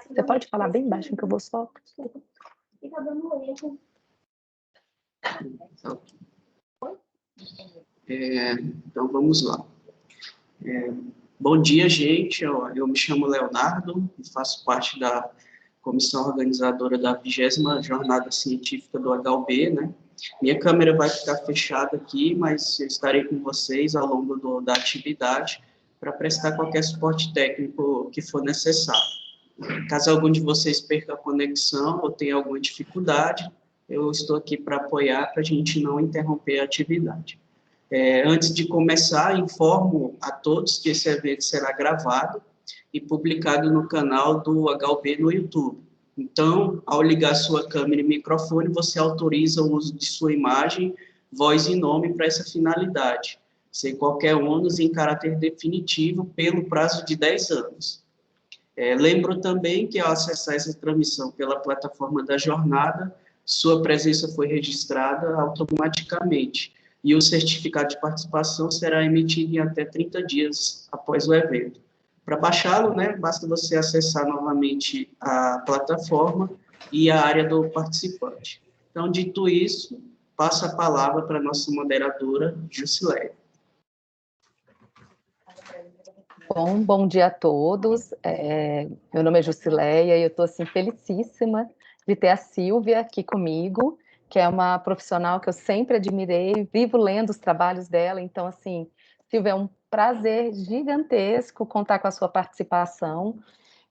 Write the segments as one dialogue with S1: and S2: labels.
S1: Você pode falar bem baixo que eu vou só...
S2: Então, vamos lá. Bom dia, gente. Eu me chamo Leonardo e faço parte da comissão organizadora da 20ª Jornada Científica do HUB, né? Minha câmera vai ficar fechada aqui, mas eu estarei com vocês ao longo da atividade para prestar qualquer suporte técnico que for necessário. Caso algum de vocês perca a conexão ou tenha alguma dificuldade, eu estou aqui para apoiar, para a gente não interromper a atividade. Antes de começar, informo a todos que esse evento será gravado e publicado no canal do HUB no YouTube. Então, ao ligar sua câmera e microfone, você autoriza o uso de sua imagem, voz e nome para essa finalidade, sem qualquer ônus em caráter definitivo, pelo prazo de 10 anos. Lembro também que, ao acessar essa transmissão pela plataforma da jornada, sua presença foi registrada automaticamente, e o certificado de participação será emitido em até 30 dias após o evento. Para baixá-lo, né, basta você acessar novamente a plataforma e a área do participante. Então, dito isso, passo a palavra para a nossa moderadora, Jusileia.
S1: Bom dia a todos. Meu nome é Jusileia e eu estou assim, felicíssima de ter a Silvia aqui comigo, que é uma profissional que eu sempre admirei, vivo lendo os trabalhos dela. Então, assim, Silvia, é um prazer gigantesco contar com a sua participação,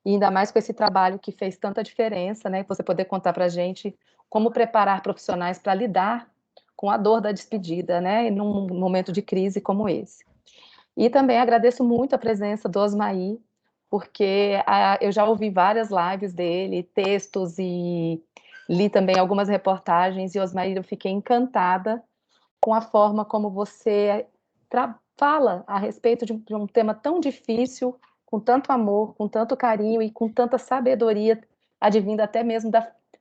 S1: e ainda mais com esse trabalho que fez tanta diferença, né? Você poder contar para a gente como preparar profissionais para lidar com a dor da despedida, né? Num momento de crise como esse. E também agradeço muito a presença do Osmaí, porque eu já ouvi várias lives dele, textos, e li também algumas reportagens, e Osmaí, eu fiquei encantada com a forma como você fala a respeito de um tema tão difícil, com tanto amor, com tanto carinho e com tanta sabedoria, advinda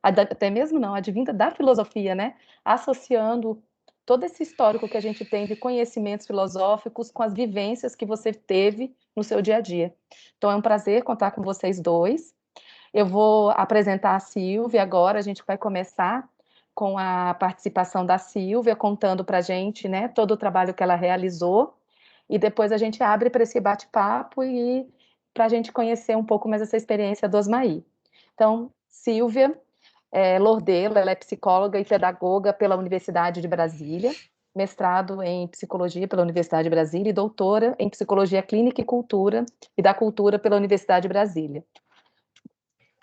S1: advinda da filosofia, né? Associando todo esse histórico que a gente tem de conhecimentos filosóficos com as vivências que você teve no seu dia a dia. Então, é um prazer contar com vocês dois. Eu vou apresentar a Silvia agora, a gente vai começar com a participação da Silvia, contando para a gente, né, todo o trabalho que ela realizou, e depois a gente abre para esse bate-papo e para a gente conhecer um pouco mais essa experiência do Osmaí. Então, Silvia Lordelo, ela é psicóloga e pedagoga pela Universidade de Brasília, mestrado em psicologia pela Universidade de Brasília e doutora em psicologia clínica e da cultura pela Universidade de Brasília.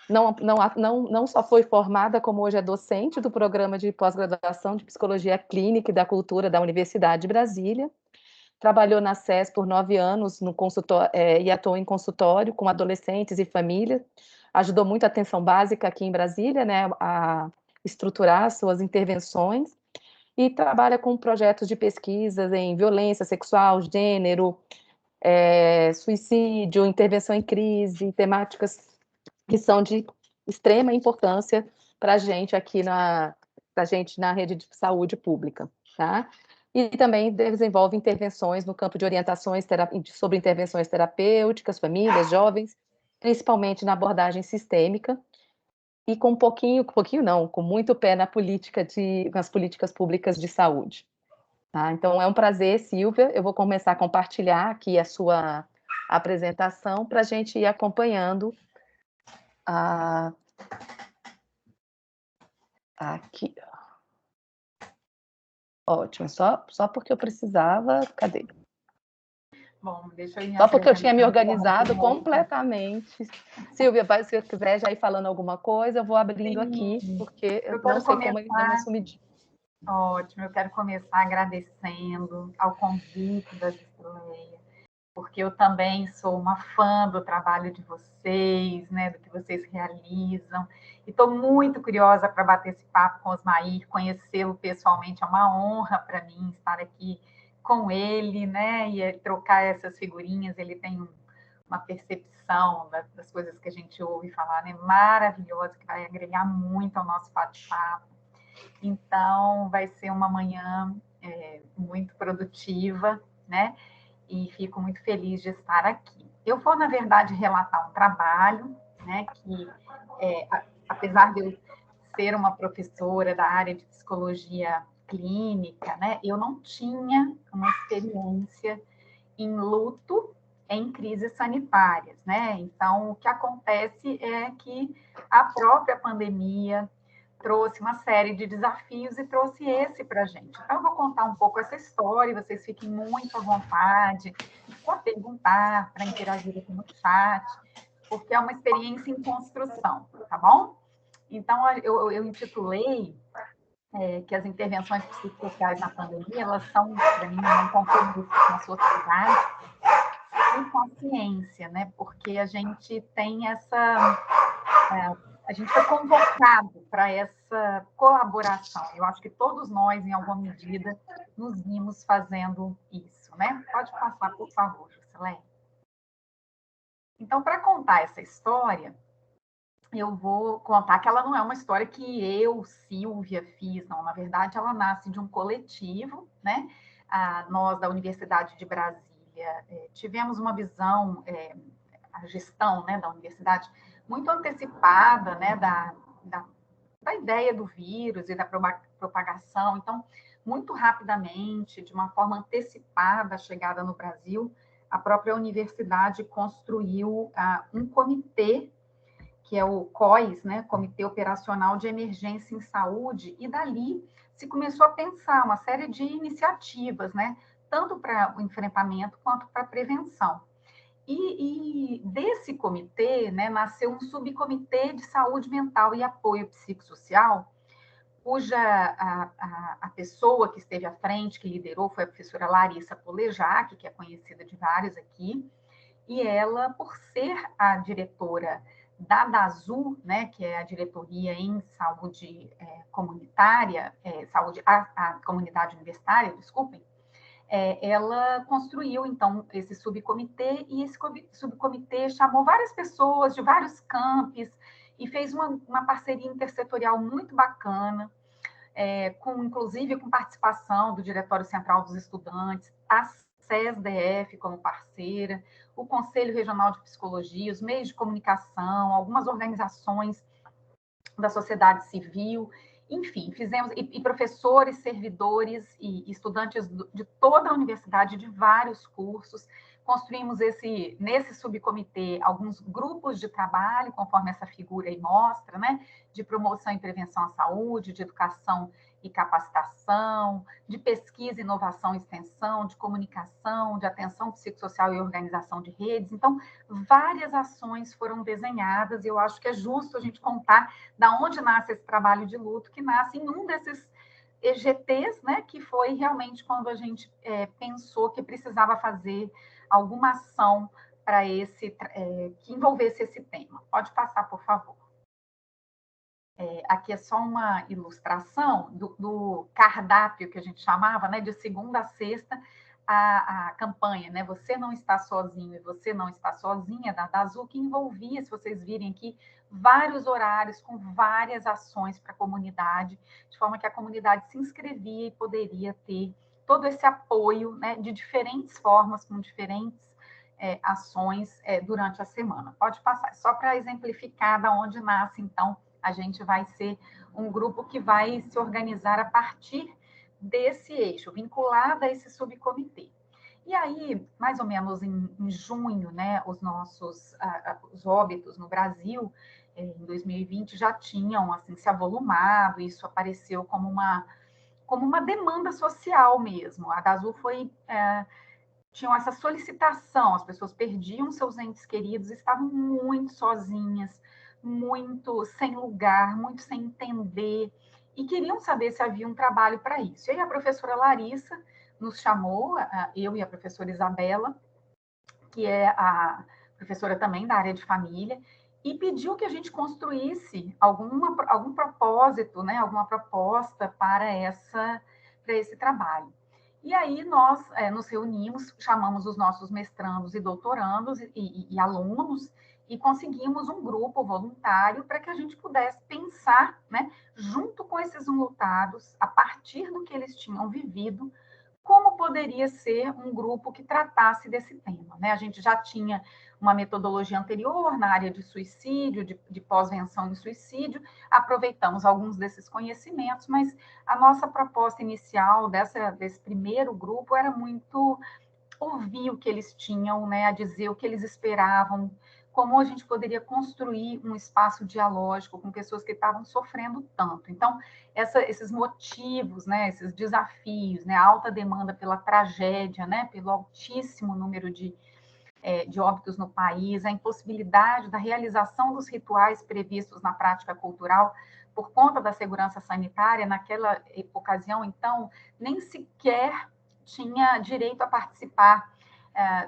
S1: Não só foi formada, como hoje é docente do programa de pós-graduação de Psicologia Clínica e da Cultura da Universidade de Brasília, trabalhou na SES por 9 anos no e atuou em consultório com adolescentes e famílias, ajudou muito a atenção básica aqui em Brasília, né, a estruturar suas intervenções, e trabalha com projetos de pesquisas em violência sexual, gênero, suicídio, intervenção em crise, temáticas que são de extrema importância para a gente aqui na rede de saúde pública, tá? E também desenvolve intervenções no campo de orientações sobre intervenções terapêuticas, famílias, jovens, principalmente na abordagem sistêmica, e com com muito pé nas políticas públicas de saúde. Tá? Então, é um prazer, Silvia. Eu vou começar a compartilhar aqui a sua apresentação para a gente ir acompanhando aqui. Ótimo, só porque eu precisava... Cadê?
S3: Bom, deixa eu
S1: Só porque eu tinha me organizado completamente. Silvia, se você quiser já ir falando alguma coisa, eu vou abrindo aqui, porque eu não sei como ele deu uma sumidinha.
S3: Ótimo, eu quero começar agradecendo ao convite da Jusileia, porque eu também sou uma fã do trabalho de vocês, né, do que vocês realizam, e estou muito curiosa para bater esse papo com o Osmaí, conhecê-lo pessoalmente, é uma honra para mim estar aqui com ele, né, e trocar essas figurinhas. Ele tem uma percepção das coisas que a gente ouve falar, né, maravilhosa, que vai agregar muito ao nosso bate-papo. Então, vai ser uma manhã muito produtiva, né, e fico muito feliz de estar aqui. Eu vou, na verdade, relatar um trabalho, né, que apesar de eu ser uma professora da área de psicologia clínica, né, eu não tinha uma experiência em luto em crises sanitárias, né? Então, o que acontece é que a própria pandemia trouxe uma série de desafios e trouxe esse para a gente. Então, eu vou contar um pouco essa história, vocês fiquem muito à vontade para perguntar, para interagir aqui no chat, porque é uma experiência em construção, tá bom? Então, eu intitulei que as intervenções psicossociais na pandemia, elas são, para mim, um compromisso com a sociedade e com a ciência, né? Porque a gente tem a gente foi convocado para essa colaboração. Eu acho que todos nós, em alguma medida, nos vimos fazendo isso, né? Pode passar, por favor, Jusilene. Então, para contar essa história, eu vou contar que ela não é uma história que eu, Silvia, fiz, não. Na verdade, ela nasce de um coletivo, né? Nós, da Universidade de Brasília, tivemos uma visão, a gestão, né, da universidade, muito antecipada, né, da ideia do vírus e da propagação. Então, muito rapidamente, de uma forma antecipada à chegada no Brasil, a própria universidade construiu um comitê, que é o COIS, né, Comitê Operacional de Emergência em Saúde, e dali se começou a pensar uma série de iniciativas, né, tanto para o enfrentamento quanto para a prevenção. E desse comitê, né, nasceu um subcomitê de saúde mental e apoio psicossocial, cuja a pessoa que esteve à frente, que liderou, foi a professora Larissa Polejac, que é conhecida de vários aqui, e ela, por ser a diretora da DASU, né, que é a diretoria em saúde comunitária, saúde, a comunidade universitária, desculpem, ela construiu, então, esse subcomitê, e esse subcomitê chamou várias pessoas de vários campos e fez uma parceria intersetorial muito bacana, inclusive com participação do Diretório Central dos Estudantes, a SESDF como parceira, o Conselho Regional de Psicologia, os meios de comunicação, algumas organizações da sociedade civil, enfim, fizemos, e professores, servidores e estudantes de toda a universidade, de vários cursos, construímos nesse subcomitê alguns grupos de trabalho, conforme essa figura aí mostra, né, de promoção e prevenção à saúde, de educação e capacitação, de pesquisa, inovação e extensão, de comunicação, de atenção psicossocial e organização de redes. Então, várias ações foram desenhadas, e eu acho que é justo a gente contar da onde nasce esse trabalho de luto, que nasce em um desses EGTs, né, que foi realmente quando a gente pensou que precisava fazer alguma ação para que envolvesse esse tema. Pode passar, por favor. Aqui é só uma ilustração do cardápio que a gente chamava, né, de segunda a sexta, a campanha, né, Você Não Está Sozinho e Você Não Está Sozinha, da DASU, que envolvia, se vocês virem aqui, vários horários com várias ações para a comunidade, de forma que a comunidade se inscrevia e poderia ter todo esse apoio, né, de diferentes formas, com diferentes ações durante a semana. Pode passar, só para exemplificar da onde nasce, então, a gente vai ser um grupo que vai se organizar a partir desse eixo, vinculado a esse subcomitê. E aí, mais ou menos em junho, né, os óbitos no Brasil, em 2020, já tinham assim, se avolumado, isso apareceu como uma demanda social mesmo. A DASU tinha essa solicitação, as pessoas perdiam seus entes queridos, estavam muito sozinhas, muito sem lugar, muito sem entender, e queriam saber se havia um trabalho para isso. E aí a professora Larissa nos chamou, eu e a professora Isabela, que é a professora também da área de família, e pediu que a gente construísse algum propósito, né, alguma proposta para esse trabalho. E aí nós nos reunimos, chamamos os nossos mestrandos e doutorandos e alunos, e conseguimos um grupo voluntário para que a gente pudesse pensar, né, junto com esses enlutados, a partir do que eles tinham vivido, como poderia ser um grupo que tratasse desse tema, né? A gente já tinha uma metodologia anterior na área de suicídio, de pós-venção em suicídio, aproveitamos alguns desses conhecimentos, mas a nossa proposta inicial desse primeiro grupo era muito ouvir o que eles tinham, né, a dizer o que eles esperavam, como a gente poderia construir um espaço dialógico com pessoas que estavam sofrendo tanto. Então, esses motivos, né, esses desafios, né, a alta demanda pela tragédia, né, pelo altíssimo número de óbitos no país, a impossibilidade da realização dos rituais previstos na prática cultural por conta da segurança sanitária, naquela ocasião, então, nem sequer tinha direito a participar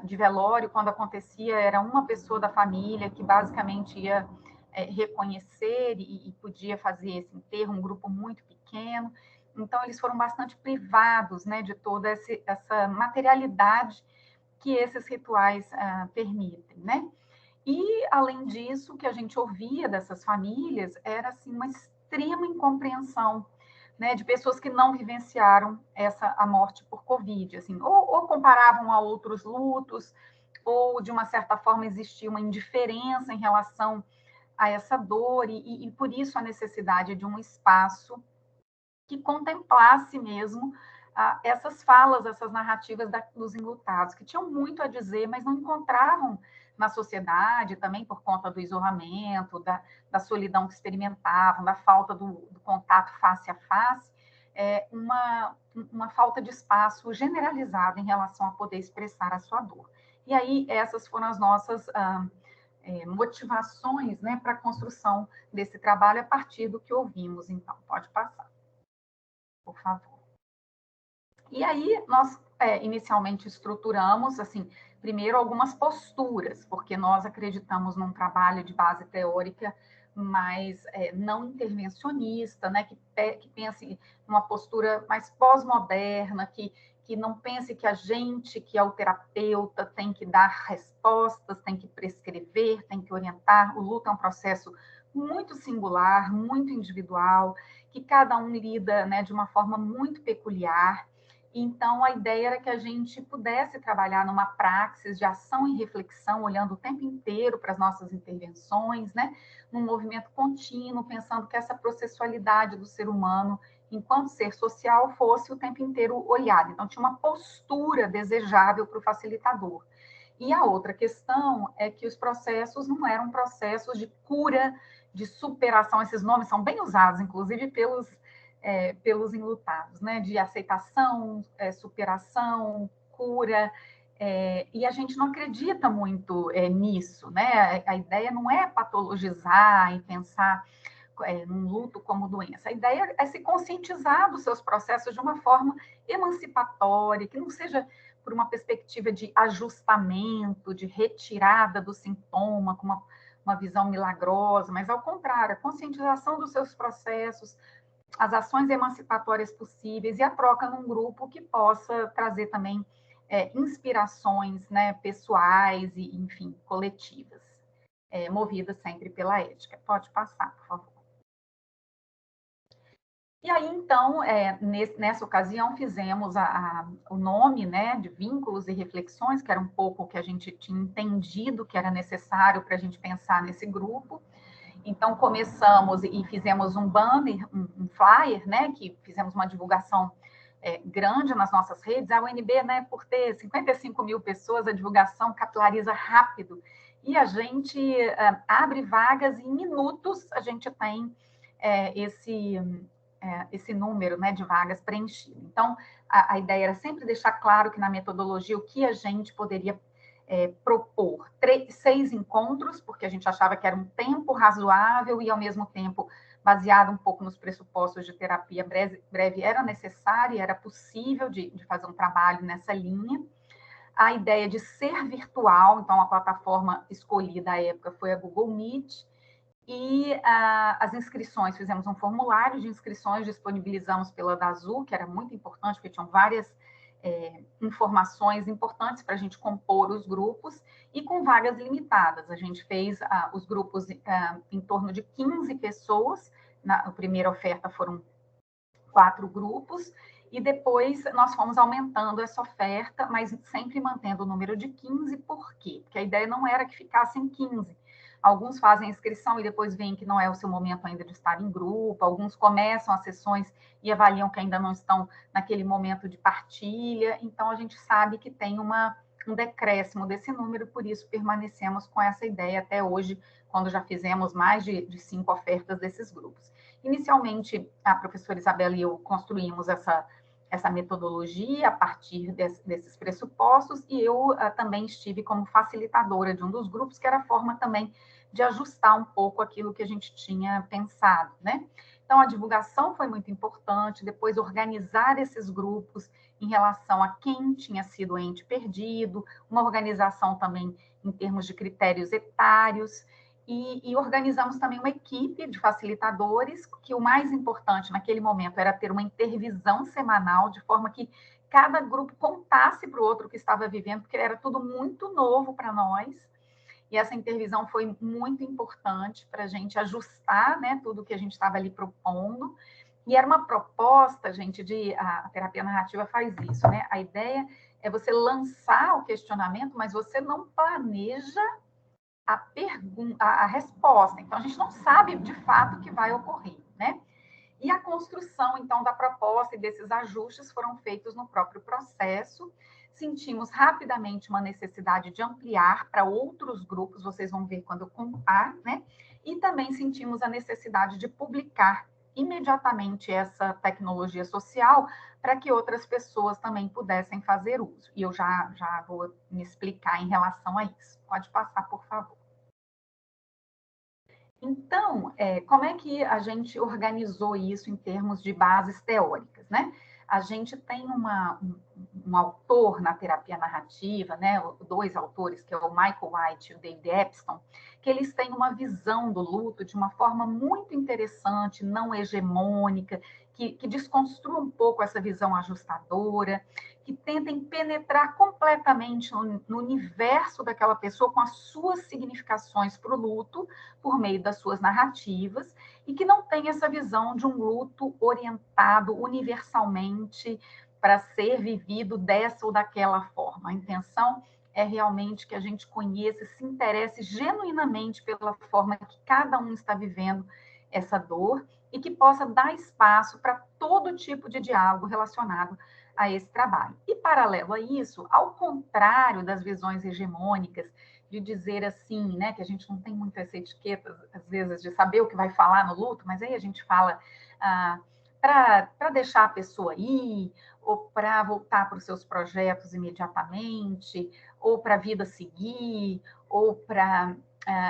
S3: de velório. Quando acontecia, era uma pessoa da família que basicamente ia reconhecer e podia fazer esse enterro, um grupo muito pequeno. Então, eles foram bastante privados, né, de toda essa materialidade que esses rituais permitem, né? E, além disso, o que a gente ouvia dessas famílias era, assim, uma extrema incompreensão, né, de pessoas que não vivenciaram a morte por Covid, assim, ou comparavam a outros lutos, ou, de uma certa forma, existia uma indiferença em relação a essa dor, e por isso a necessidade de um espaço que contemplasse mesmo essas falas, essas narrativas dos enlutados, que tinham muito a dizer, mas não encontravam na sociedade, também por conta do isolamento, da solidão que experimentavam, da falta do contato face a face, uma falta de espaço generalizado em relação a poder expressar a sua dor. E aí, essas foram as nossas motivações, né, para a construção desse trabalho a partir do que ouvimos. Então, pode passar, por favor. E aí, nós inicialmente estruturamos, assim, primeiro algumas posturas, porque nós acreditamos num trabalho de base teórica, mas não intervencionista, né, que pense numa postura mais pós-moderna, que não pense que a gente, que é o terapeuta, tem que dar respostas, tem que prescrever, tem que orientar. O luto é um processo muito singular, muito individual, que cada um lida, né, de uma forma muito peculiar. Então, a ideia era que a gente pudesse trabalhar numa praxis de ação e reflexão, olhando o tempo inteiro para as nossas intervenções, né? Num movimento contínuo, pensando que essa processualidade do ser humano, enquanto ser social, fosse o tempo inteiro olhada. Então, tinha uma postura desejável para o facilitador. E a outra questão é que os processos não eram processos de cura, de superação. Esses nomes são bem usados, inclusive, pelos enlutados, né? De aceitação, superação, cura, e a gente não acredita muito nisso, né? A ideia não é patologizar e pensar num luto como doença. A ideia é se conscientizar dos seus processos de uma forma emancipatória, que não seja por uma perspectiva de ajustamento, de retirada do sintoma, com uma visão milagrosa, mas, ao contrário, a conscientização dos seus processos, as ações emancipatórias possíveis e a troca num grupo que possa trazer também inspirações, né, pessoais e, enfim, coletivas, movidas sempre pela ética. Pode passar, por favor. E aí, então, nessa ocasião, fizemos o nome, né, de Vínculos e Reflexões, que era um pouco o que a gente tinha entendido que era necessário para a gente pensar nesse grupo. Então, começamos e fizemos um banner, um flyer, né, que fizemos uma divulgação grande nas nossas redes. A UNB, né, por ter 55 mil pessoas, a divulgação capilariza rápido. E a gente abre vagas e em minutos a gente tem esse número, né, de vagas preenchido. Então, a ideia era sempre deixar claro que na metodologia o que a gente poderia propor 6 encontros, porque a gente achava que era um tempo razoável e, ao mesmo tempo, baseado um pouco nos pressupostos de terapia breve, era necessário e era possível de fazer um trabalho nessa linha. A ideia de ser virtual, então a plataforma escolhida à época foi a Google Meet, e as inscrições, fizemos um formulário de inscrições, disponibilizamos pela DASU, que era muito importante, porque tinham várias informações importantes para a gente compor os grupos, e com vagas limitadas. A gente fez os grupos em torno de 15 pessoas, a primeira oferta foram 4 grupos, E depois nós fomos aumentando essa oferta, mas sempre mantendo o número de 15, por quê? Porque a ideia não era que ficassem 15. Alguns fazem inscrição e depois veem que não é o seu momento ainda de estar em grupo, alguns começam as sessões e avaliam que ainda não estão naquele momento de partilha, então a gente sabe que tem um decréscimo desse número, por isso permanecemos com essa ideia até hoje, quando já fizemos mais de 5 ofertas desses grupos. Inicialmente, a professora Isabela e eu construímos essa metodologia a partir desses pressupostos, e eu também estive como facilitadora de um dos grupos, que era a forma também de ajustar um pouco aquilo que a gente tinha pensado, né? Então, a divulgação foi muito importante, depois organizar esses grupos em relação a quem tinha sido ente perdido, uma organização também em termos de critérios etários, e organizamos também uma equipe de facilitadores, que o mais importante naquele momento era ter uma intervisão semanal, de forma que cada grupo contasse para o outro o que estava vivendo, porque era tudo muito novo para nós, e essa intervisão foi muito importante para a gente ajustar, né, tudo que a gente estava ali propondo, e era uma proposta, gente, a terapia narrativa faz isso, né? A ideia é você lançar o questionamento, mas você não planeja a resposta. Então, a gente não sabe de fato o que vai ocorrer, né? E a construção, então, da proposta e desses ajustes foram feitos no próprio processo. Sentimos rapidamente uma necessidade de ampliar para outros grupos, vocês vão ver quando eu contar, né? E também sentimos a necessidade de publicar imediatamente essa tecnologia social para que outras pessoas também pudessem fazer uso. E eu já vou me explicar em relação a isso. Pode passar, por favor. Então, como é que a gente organizou isso em termos de bases teóricas, né? A gente tem um autor na terapia narrativa, né? 2 autores, que é o Michael White e o David Epstein, que eles têm uma visão do luto de uma forma muito interessante, não hegemônica, que desconstrua um pouco essa visão ajustadora, que tentem penetrar completamente no universo daquela pessoa com as suas significações para o luto, por meio das suas narrativas, e que não tem essa visão de um luto orientado universalmente para ser vivido dessa ou daquela forma. A intenção é realmente que a gente conheça, se interesse genuinamente pela forma que cada um está vivendo essa dor e que possa dar espaço para todo tipo de diálogo relacionado a esse trabalho. E, paralelo a isso, ao contrário das visões hegemônicas, de dizer assim, né, que a gente não tem muito essa etiqueta, às vezes, de saber o que vai falar no luto, mas aí a gente fala para deixar a pessoa ir, ou para voltar para os seus projetos imediatamente, ou para a vida seguir, ou para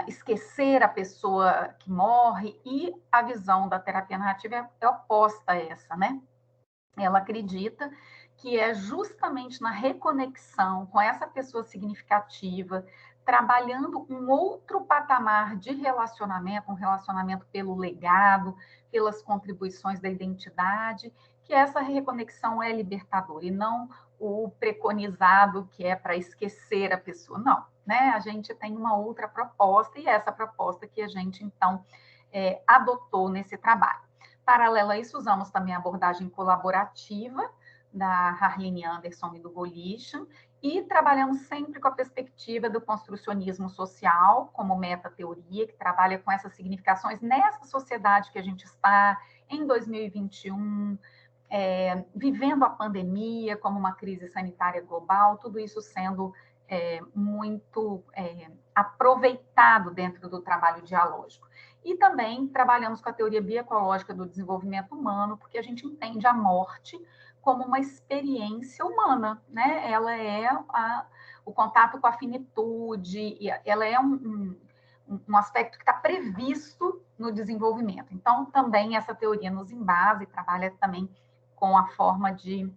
S3: esquecer a pessoa que morre, e a visão da terapia narrativa é oposta a essa, né? Ela acredita que é justamente na reconexão com essa pessoa significativa, trabalhando um outro patamar de relacionamento, um relacionamento pelo legado, pelas contribuições da identidade, que essa reconexão é libertadora, e não o preconizado que é para esquecer a pessoa. Não, né? A gente tem uma outra proposta, e essa proposta que a gente, então, adotou nesse trabalho. Paralelo a isso, usamos também a abordagem colaborativa da Harline Anderson e do Golichen, e trabalhamos sempre com a perspectiva do construcionismo social como meta-teoria, que trabalha com essas significações nessa sociedade que a gente está em 2021, vivendo a pandemia como uma crise sanitária global, tudo isso sendo muito aproveitado dentro do trabalho dialógico. E também trabalhamos com a teoria bioecológica do desenvolvimento humano, porque a gente entende a morte como uma experiência humana, né? Ela é o contato com a finitude, ela é um aspecto que está previsto no desenvolvimento. Então, também essa teoria nos embasa e trabalha também com a forma de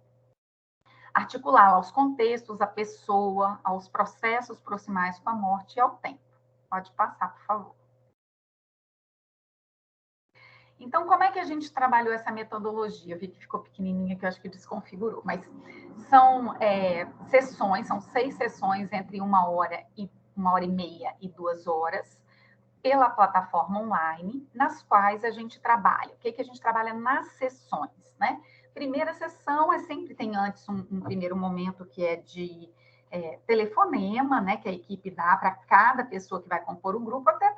S3: articular aos contextos, à pessoa, aos processos proximais com a morte e ao tempo. Pode passar, por favor. Então, como é que a gente trabalhou essa metodologia? Eu vi que ficou pequenininha, que eu acho que desconfigurou, mas são sessões, são 6 sessões entre 1h e meia e 2 horas, pela plataforma online, nas quais a gente trabalha. O que a gente trabalha nas sessões, né? primeira sessão sempre tem antes um primeiro momento que é de telefonema, né, que a equipe dá para cada pessoa que vai compor o grupo, até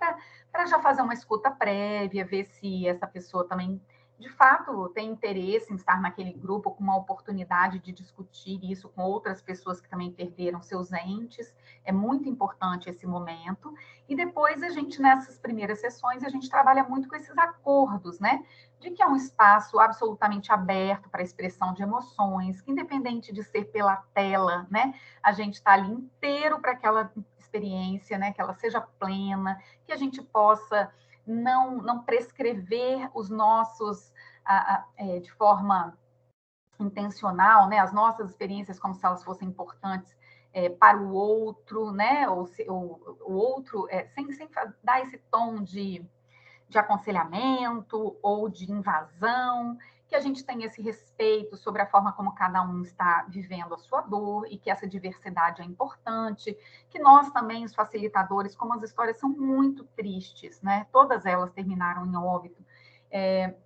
S3: para já fazer uma escuta prévia, ver se essa pessoa também, de fato, tem interesse em estar naquele grupo, com uma oportunidade de discutir isso com outras pessoas que também perderam seus entes. É muito importante esse momento. E depois, nessas primeiras sessões, a gente trabalha muito com esses acordos, né? De que é um espaço absolutamente aberto para a expressão de emoções, que independente de ser pela tela, né? A gente está ali inteiro para aquela experiência, né? Que ela seja plena, que a gente possa não prescrever os nossos de forma intencional, né, as nossas experiências como se elas fossem importantes para o outro, né, ou o outro, sem dar esse tom de aconselhamento ou de invasão, que a gente tenha esse respeito sobre a forma como cada um está vivendo a sua dor e que essa diversidade é importante, que nós também, os facilitadores, como as histórias são muito tristes, né? Todas elas terminaram em óbito,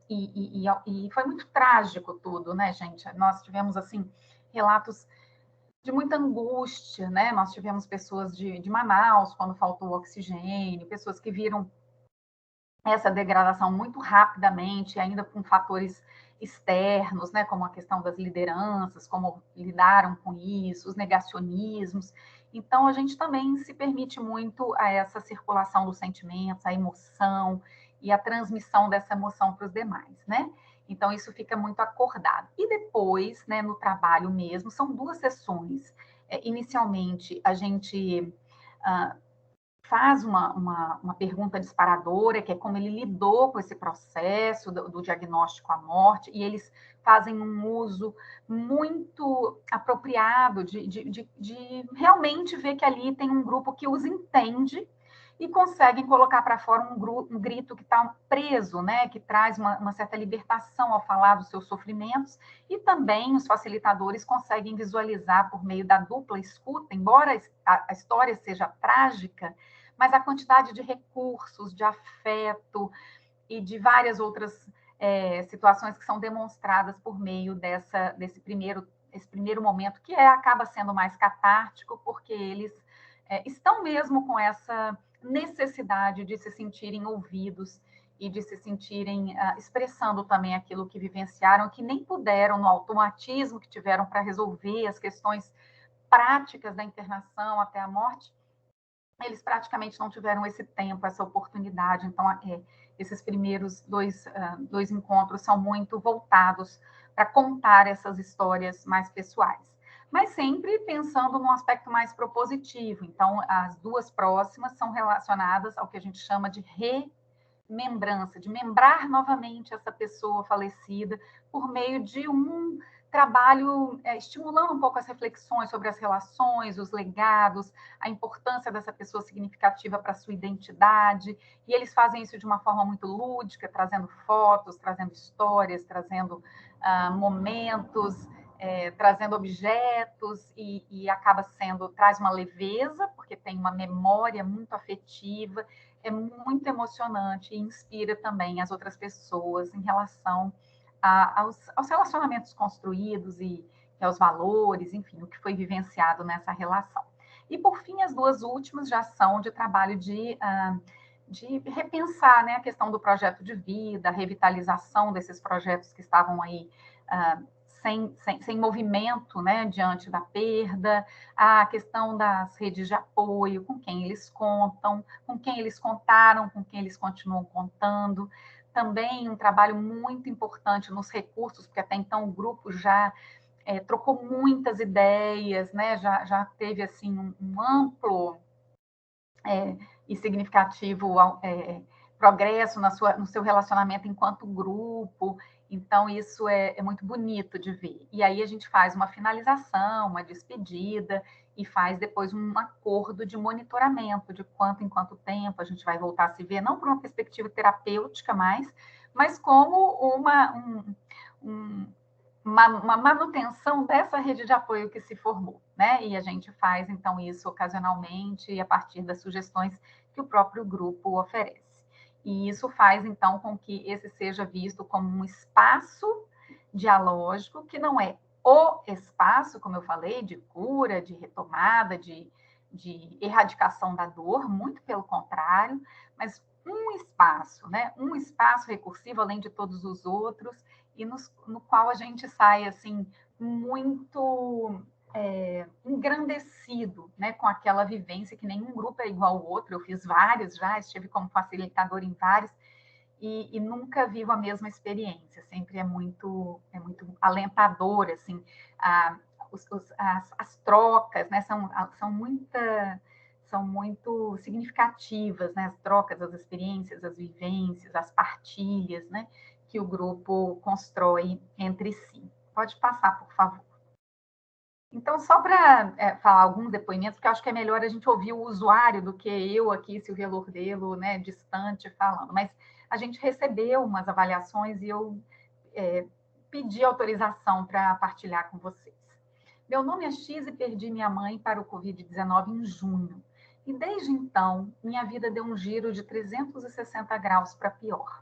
S3: e foi muito trágico tudo, né, gente? Nós tivemos, assim, relatos de muita angústia, né? Nós tivemos pessoas de Manaus, quando faltou oxigênio, pessoas que viram essa degradação muito rapidamente, ainda com fatores externos, né, como a questão das lideranças, como lidaram com isso, os negacionismos. Então, a gente também se permite muito a essa circulação dos sentimentos, a emoção e a transmissão dessa emoção para os demais, né? Então, isso fica muito acordado. E depois, né, no trabalho mesmo, são 2 sessões. Inicialmente, a gente faz uma pergunta disparadora, que é como ele lidou com esse processo do diagnóstico à morte, e eles fazem um uso muito apropriado de realmente ver que ali tem um grupo que os entende e conseguem colocar para fora um grito que está preso, né, que traz uma certa libertação ao falar dos seus sofrimentos, e também os facilitadores conseguem visualizar por meio da dupla escuta, embora a história seja trágica, mas a quantidade de recursos, de afeto e de várias outras situações que são demonstradas por meio desse primeiro momento, que acaba sendo mais catártico, porque eles estão mesmo com essa necessidade de se sentirem ouvidos e de se sentirem expressando também aquilo que vivenciaram, que nem puderam, no automatismo que tiveram para resolver as questões práticas da internação até a morte, eles praticamente não tiveram esse tempo, essa oportunidade. Então, esses primeiros dois encontros são muito voltados para contar essas histórias mais pessoais, mas sempre pensando num aspecto mais propositivo. Então, as 2 próximas são relacionadas ao que a gente chama de remembrança, de membrar novamente essa pessoa falecida por meio de um trabalho estimulando um pouco as reflexões sobre as relações, os legados, a importância dessa pessoa significativa para a sua identidade, e eles fazem isso de uma forma muito lúdica, trazendo fotos, trazendo histórias, trazendo momentos, trazendo objetos, e acaba traz uma leveza, porque tem uma memória muito afetiva, é muito emocionante e inspira também as outras pessoas em relação aos relacionamentos construídos e aos valores, enfim, o que foi vivenciado nessa relação. E, por fim, as 2 últimas já são de trabalho de repensar, né, a questão do projeto de vida, a revitalização desses projetos que estavam aí sem movimento, né, diante da perda, a questão das redes de apoio, com quem eles contam, com quem eles contaram, com quem eles continuam contando. Também um trabalho muito importante nos recursos, porque até então o grupo já trocou muitas ideias, né? Já teve assim um amplo e significativo progresso no seu relacionamento enquanto grupo. Então, isso é muito bonito de ver. E aí a gente faz uma finalização, uma despedida, e faz depois um acordo de monitoramento de quanto em quanto tempo a gente vai voltar a se ver, não por uma perspectiva terapêutica mais, mas como uma manutenção dessa rede de apoio que se formou, né? E a gente faz, então, isso ocasionalmente a partir das sugestões que o próprio grupo oferece. E isso faz, então, com que esse seja visto como um espaço dialógico, que não é o espaço, como eu falei, de cura, de retomada, de erradicação da dor, muito pelo contrário, mas um espaço, né? Um espaço recursivo, além de todos os outros, e no qual a gente sai, assim, muito engrandecido, né, com aquela vivência, que nenhum grupo é igual ao outro. Eu fiz vários já, estive como facilitador em vários, e nunca vivo a mesma experiência. Sempre é muito alentador, assim, as trocas, né, são muito significativas, né, as trocas, as experiências, as vivências, as partilhas, né, que o grupo constrói entre si. Pode passar, por favor. Então, só para falar alguns depoimentos, porque eu acho que é melhor a gente ouvir o usuário do que eu aqui, Silvia Lordelo, né, distante, falando. Mas a gente recebeu umas avaliações e eu pedi autorização para partilhar com vocês. Meu nome é X e perdi minha mãe para o Covid-19 em junho. E desde então, minha vida deu um giro de 360 graus para pior.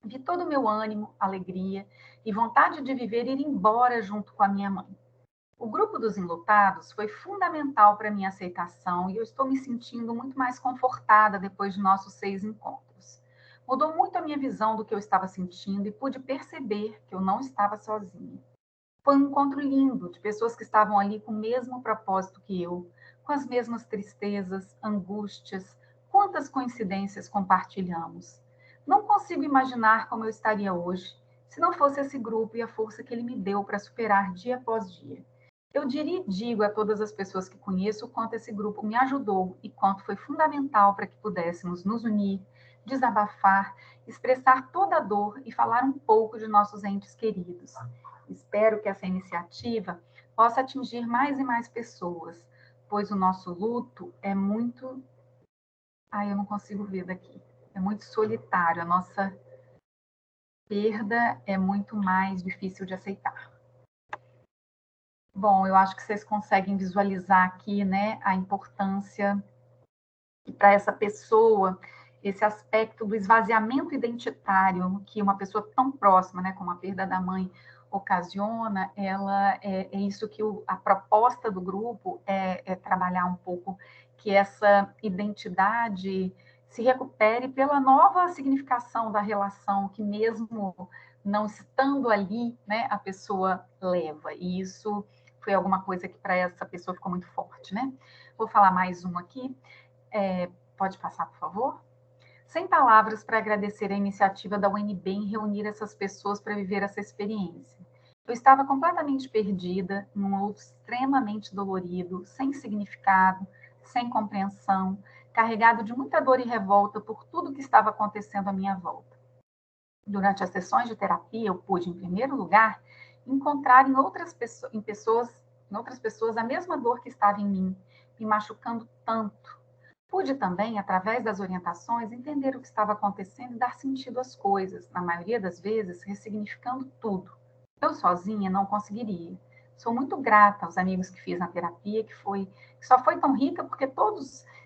S3: Vi todo o meu ânimo, alegria e vontade de viver ir embora junto com a minha mãe. O grupo dos enlutados foi fundamental para minha aceitação e eu estou me sentindo muito mais confortada depois de nossos 6 encontros. Mudou muito a minha visão do que eu estava sentindo e pude perceber que eu não estava sozinha. Foi um encontro lindo de pessoas que estavam ali com o mesmo propósito que eu, com as mesmas tristezas, angústias. Quantas coincidências compartilhamos. Não consigo imaginar como eu estaria hoje se não fosse esse grupo e a força que ele me deu para superar dia após dia. Eu digo a todas as pessoas que conheço o quanto esse grupo me ajudou e quanto foi fundamental para que pudéssemos nos unir, desabafar, expressar toda a dor e falar um pouco de nossos entes queridos. Espero que essa iniciativa possa atingir mais e mais pessoas, pois o nosso luto é muito... eu não consigo ver daqui. É muito solitário. A nossa perda é muito mais difícil de aceitar. Bom, eu acho que vocês conseguem visualizar aqui, né, a importância para essa pessoa, esse aspecto do esvaziamento identitário que uma pessoa tão próxima, né, como a perda da mãe, ocasiona. Ela é isso que a proposta do grupo é trabalhar um pouco, que essa identidade se recupere pela nova significação da relação, que mesmo não estando ali, né, a pessoa leva. E isso foi alguma coisa que para essa pessoa ficou muito forte, né? Vou falar mais um aqui. Pode passar, por favor? Sem palavras para agradecer a iniciativa da UNB em reunir essas pessoas para viver essa experiência. Eu estava completamente perdida, num luto extremamente dolorido, sem significado, sem compreensão, carregado de muita dor e revolta por tudo que estava acontecendo à minha volta. Durante as sessões de terapia, eu pude, em primeiro lugar, encontrar em outras pessoas a mesma dor que estava em mim, me machucando tanto. Pude também, através das orientações, entender o que estava acontecendo e dar sentido às coisas, na maioria das vezes, ressignificando tudo. Eu sozinha não conseguiria. Sou muito grata aos amigos que fiz na terapia, que só foi tão rica porque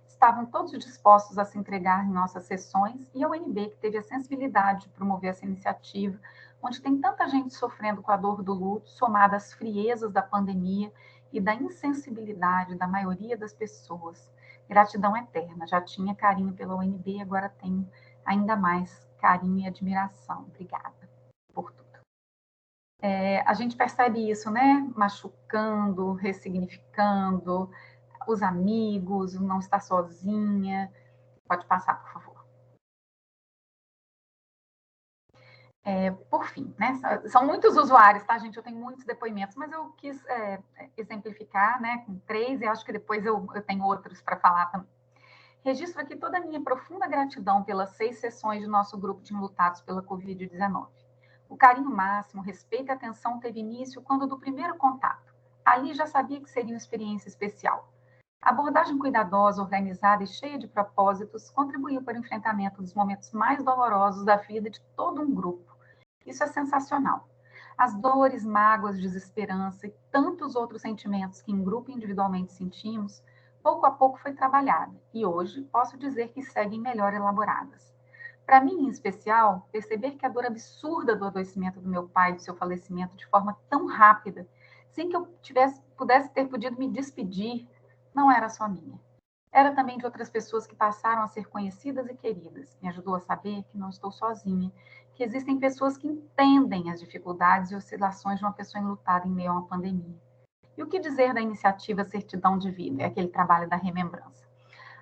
S3: estavam todos dispostos a se entregar em nossas sessões, e a UNB, que teve a sensibilidade de promover essa iniciativa, onde tem tanta gente sofrendo com a dor do luto, somada às friezas da pandemia e da insensibilidade da maioria das pessoas. Gratidão eterna. Já tinha carinho pela UNB, agora tenho ainda mais carinho e admiração. Obrigada por tudo. A gente percebe isso, né? Machucando, ressignificando, os amigos, não estar sozinha. Pode passar, por favor. Por fim, né? São muitos usuários, tá, gente? Eu tenho muitos depoimentos, mas eu quis exemplificar, né, com 3, e acho que depois eu tenho outros para falar também. Registro aqui toda a minha profunda gratidão pelas 6 sessões de nosso grupo de enlutados pela Covid-19. O carinho máximo, respeito e atenção teve início quando do primeiro contato. Ali já sabia que seria uma experiência especial. A abordagem cuidadosa, organizada e cheia de propósitos contribuiu para o enfrentamento dos momentos mais dolorosos da vida de todo um grupo. Isso é sensacional. As dores, mágoas, desesperança e tantos outros sentimentos que em grupo e individualmente sentimos, pouco a pouco foi trabalhada, e hoje posso dizer que seguem melhor elaboradas. Para mim, em especial, perceber que a dor absurda do adoecimento do meu pai, do seu falecimento, de forma tão rápida, sem que eu pudesse ter podido me despedir, não era só minha. Era também de outras pessoas que passaram a ser conhecidas e queridas. Me ajudou a saber que não estou sozinha, que existem pessoas que entendem as dificuldades e oscilações de uma pessoa enlutada em meio a uma pandemia. E o que dizer da iniciativa Certidão de Vida, é aquele trabalho da remembrança?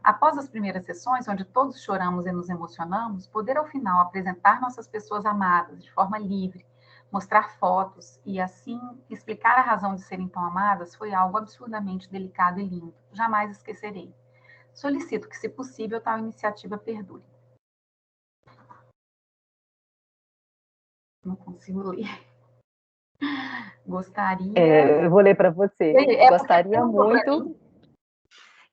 S3: Após as primeiras sessões, onde todos choramos e nos emocionamos, poder ao final apresentar nossas pessoas amadas de forma livre, mostrar fotos e assim explicar a razão de serem tão amadas foi algo absurdamente delicado e lindo. Jamais esquecerei. Solicito que, se possível, tal iniciativa perdure. Não consigo ler. Gostaria.
S1: Eu vou ler para você. Gostaria
S3: Porque
S1: muito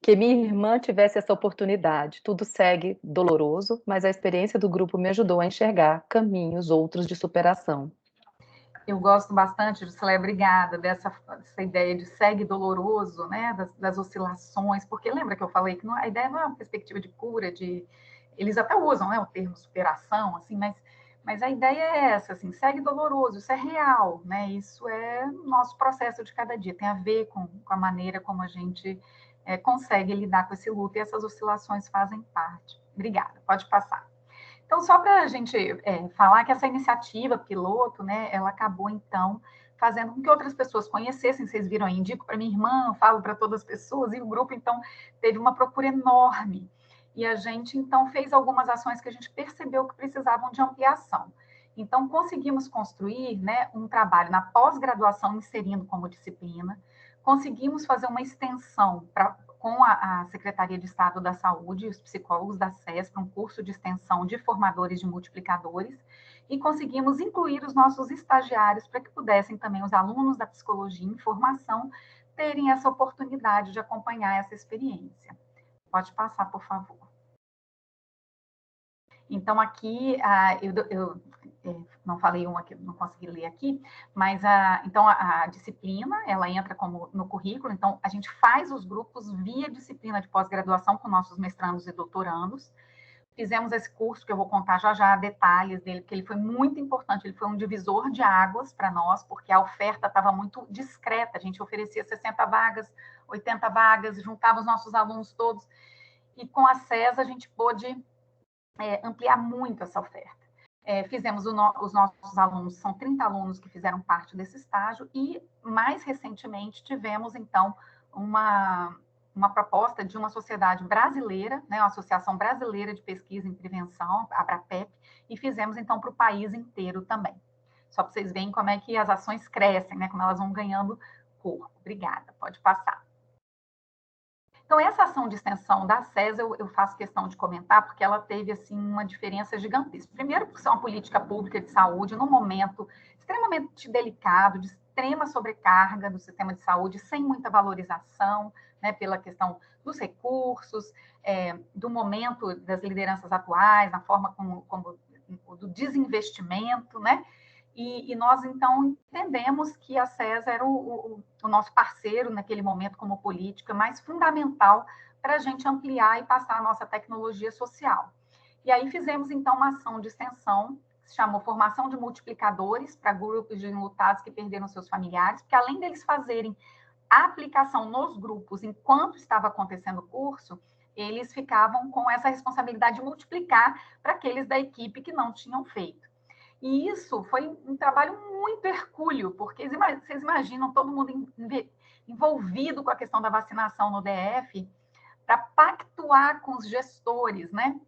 S1: que minha irmã tivesse essa oportunidade. Tudo segue doloroso, mas a experiência do grupo me ajudou a enxergar caminhos outros de superação.
S3: Eu gosto bastante, Juscelia, obrigada, dessa ideia de segue doloroso, né, das oscilações, porque lembra que eu falei que a ideia não é uma perspectiva de cura, eles até usam, né, o termo superação, assim, mas a ideia é essa, assim, segue doloroso, isso é real, né, isso é nosso processo de cada dia, tem a ver com a maneira como a gente consegue lidar com esse luto, e essas oscilações fazem parte. Obrigada, pode passar. Então, só para a gente falar que essa iniciativa piloto, né, ela acabou, então, fazendo com que outras pessoas conhecessem, vocês viram aí, indico para minha irmã, falo para todas as pessoas, e o grupo, então, teve uma procura enorme. E a gente, então, fez algumas ações que a gente percebeu que precisavam de ampliação. Então, conseguimos construir, né, um trabalho na pós-graduação, inserindo como disciplina, conseguimos fazer uma extensão com a Secretaria de Estado da Saúde e os psicólogos da SES para um curso de extensão de formadores de multiplicadores, e conseguimos incluir os nossos estagiários para que pudessem também os alunos da psicologia em formação terem essa oportunidade de acompanhar essa experiência. Pode passar, por favor. Então, aqui, eu não falei uma que eu não consegui ler aqui, mas então a disciplina, ela entra como no currículo, então a gente faz os grupos via disciplina de pós-graduação com nossos mestrandos e doutorandos. Fizemos esse curso, que eu vou contar já já detalhes dele, porque ele foi muito importante, ele foi um divisor de águas para nós, porque a oferta estava muito discreta, a gente oferecia 60 vagas, 80 vagas, juntava os nossos alunos todos, e com a SES a gente pôde ampliar muito essa oferta. Fizemos os nossos alunos, são 30 alunos que fizeram parte desse estágio, e mais recentemente tivemos, então, uma proposta de uma sociedade brasileira, né, uma Associação Brasileira de Pesquisa em Prevenção, a ABRAPEP, e fizemos, então, para o país inteiro também. Só para vocês verem como é que as ações crescem, né, como elas vão ganhando corpo. Obrigada, pode passar. Então, essa ação de extensão da SES, eu faço questão de comentar, porque ela teve, assim, uma diferença gigantesca. Primeiro, porque é uma política pública de saúde, num momento extremamente delicado, de extrema sobrecarga do sistema de saúde, sem muita valorização, né, pela questão dos recursos, do momento das lideranças atuais, na forma como do desinvestimento, né? E nós, então, entendemos que a SES era o nosso parceiro naquele momento como política mais fundamental para a gente ampliar e passar a nossa tecnologia social. E aí fizemos, então, uma ação de extensão, que se chamou Formação de Multiplicadores para grupos de enlutados que perderam seus familiares, porque além deles fazerem a aplicação nos grupos enquanto estava acontecendo o curso, eles ficavam com essa responsabilidade de multiplicar para aqueles da equipe que não tinham feito. E isso foi um trabalho muito hercúleo, porque vocês imaginam todo mundo envolvido com a questão da vacinação no DF, para pactuar com os gestores, né?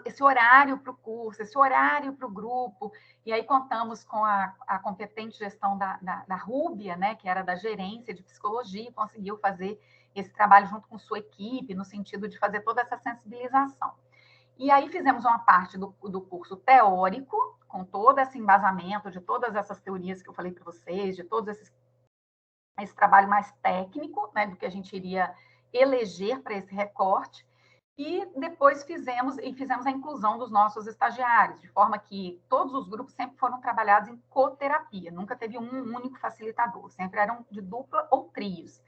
S3: Esse horário para o curso, esse horário para o grupo, e aí contamos com a competente gestão da Rúbia, né, que era da gerência de psicologia, e conseguiu fazer esse trabalho junto com sua equipe, no sentido de fazer toda essa sensibilização. E aí fizemos uma parte do curso teórico, com todo esse embasamento de todas essas teorias que eu falei para vocês, de todo esse trabalho mais técnico, né, do que a gente iria eleger para esse recorte, e depois fizemos a inclusão dos nossos estagiários, de forma que todos os grupos sempre foram trabalhados em coterapia, nunca teve um único facilitador, sempre eram de dupla ou trios.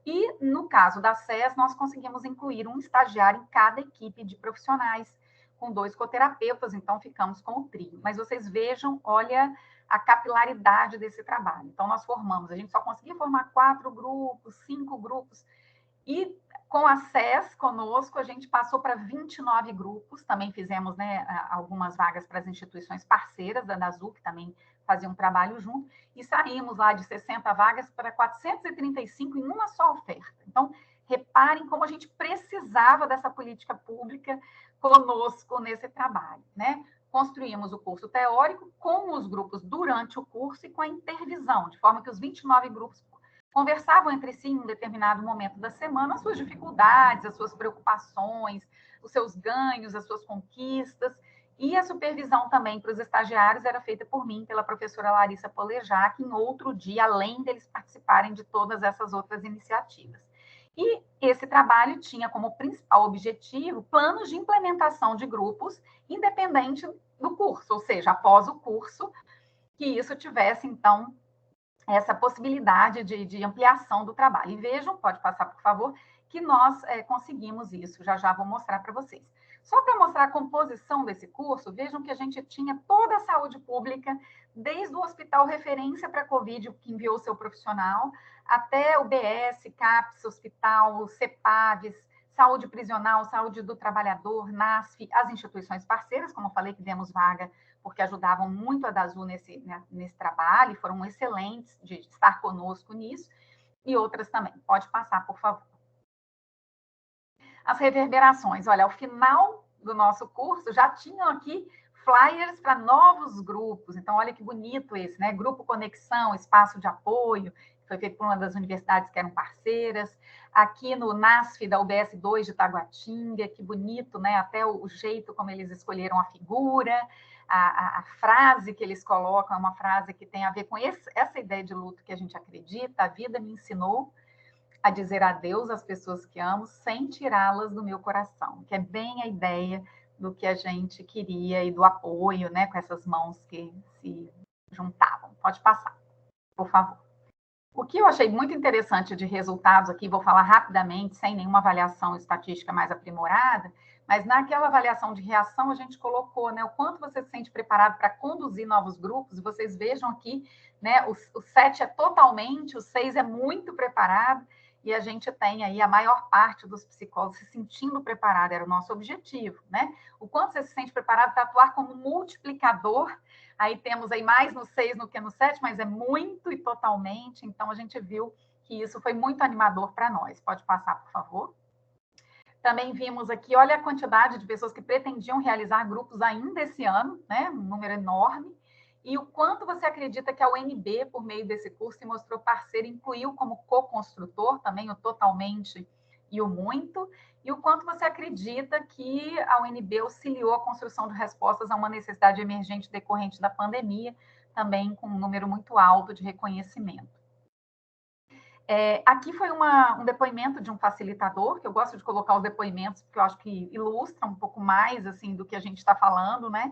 S3: E, no caso da SES, nós conseguimos incluir um estagiário em cada equipe de profissionais, com 2 coterapeutas, então ficamos com o trio. Mas vocês vejam, olha a capilaridade desse trabalho. Então, nós formamos, a gente só conseguia formar 4 grupos, 5 grupos, e com a SES conosco, a gente passou para 29 grupos, também fizemos, né, algumas vagas para as instituições parceiras da DASU, que também faziam um trabalho junto, e saímos lá de 60 vagas para 435 em uma só oferta. Então, reparem como a gente precisava dessa política pública conosco nesse trabalho, né? Construímos o curso teórico com os grupos durante o curso e com a intervisão, de forma que os 29 grupos conversavam entre si em um determinado momento da semana as suas dificuldades, as suas preocupações, os seus ganhos, as suas conquistas, e a supervisão também para os estagiários era feita por mim, pela professora Larissa Polejac, em outro dia, além deles participarem de todas essas outras iniciativas. E esse trabalho tinha como principal objetivo planos de implementação de grupos, independente do curso, ou seja, após o curso, que isso tivesse, então, essa possibilidade de ampliação do trabalho. E vejam, pode passar, por favor, que nós conseguimos isso. Já vou mostrar para vocês. Só para mostrar a composição desse curso, vejam que a gente tinha toda a saúde pública, desde o hospital referência para a Covid, que enviou seu profissional, até o BS, CAPS, hospital, CEPAVs, saúde prisional, saúde do trabalhador, NASF, as instituições parceiras, como eu falei, que demos vaga porque ajudavam muito a DASU nesse trabalho, e foram excelentes de estar conosco nisso, e outras também. Pode passar, por favor. As reverberações. Olha, ao final do nosso curso, já tinham aqui flyers para novos grupos. Então, olha que bonito esse, né? Grupo Conexão, Espaço de Apoio, que foi feito por uma das universidades que eram parceiras. Aqui no NASF da UBS 2 de Taguatinga, que bonito, né? Até o jeito como eles escolheram a figura. A frase que eles colocam é uma frase que tem a ver com essa ideia de luto que a gente acredita. A vida me ensinou a dizer adeus às pessoas que amo sem tirá-las do meu coração, que é bem a ideia do que a gente queria e do apoio, né, com essas mãos que se juntavam. Pode passar, por favor. O que eu achei muito interessante de resultados aqui, vou falar rapidamente, sem nenhuma avaliação estatística mais aprimorada, mas naquela avaliação de reação a gente colocou, né, o quanto você se sente preparado para conduzir novos grupos. Vocês vejam aqui, né, o 7 é totalmente, o 6 é muito preparado, e a gente tem aí a maior parte dos psicólogos se sentindo preparado, era o nosso objetivo, né? O quanto você se sente preparado para atuar como multiplicador. Aí temos aí mais no 6 do que no 7, mas é muito e totalmente, então a gente viu que isso foi muito animador para nós. Pode passar, por favor. Também vimos aqui, olha a quantidade de pessoas que pretendiam realizar grupos ainda esse ano, né? Um número enorme. E o quanto você acredita que a UNB, por meio desse curso, se mostrou parceira, incluiu como co-construtor também o totalmente e o muito, e o quanto você acredita que a UNB auxiliou a construção de respostas a uma necessidade emergente decorrente da pandemia, também com um número muito alto de reconhecimento. Aqui foi um depoimento de um facilitador, que eu gosto de colocar os depoimentos, porque eu acho que ilustra um pouco mais assim do que a gente está falando, né?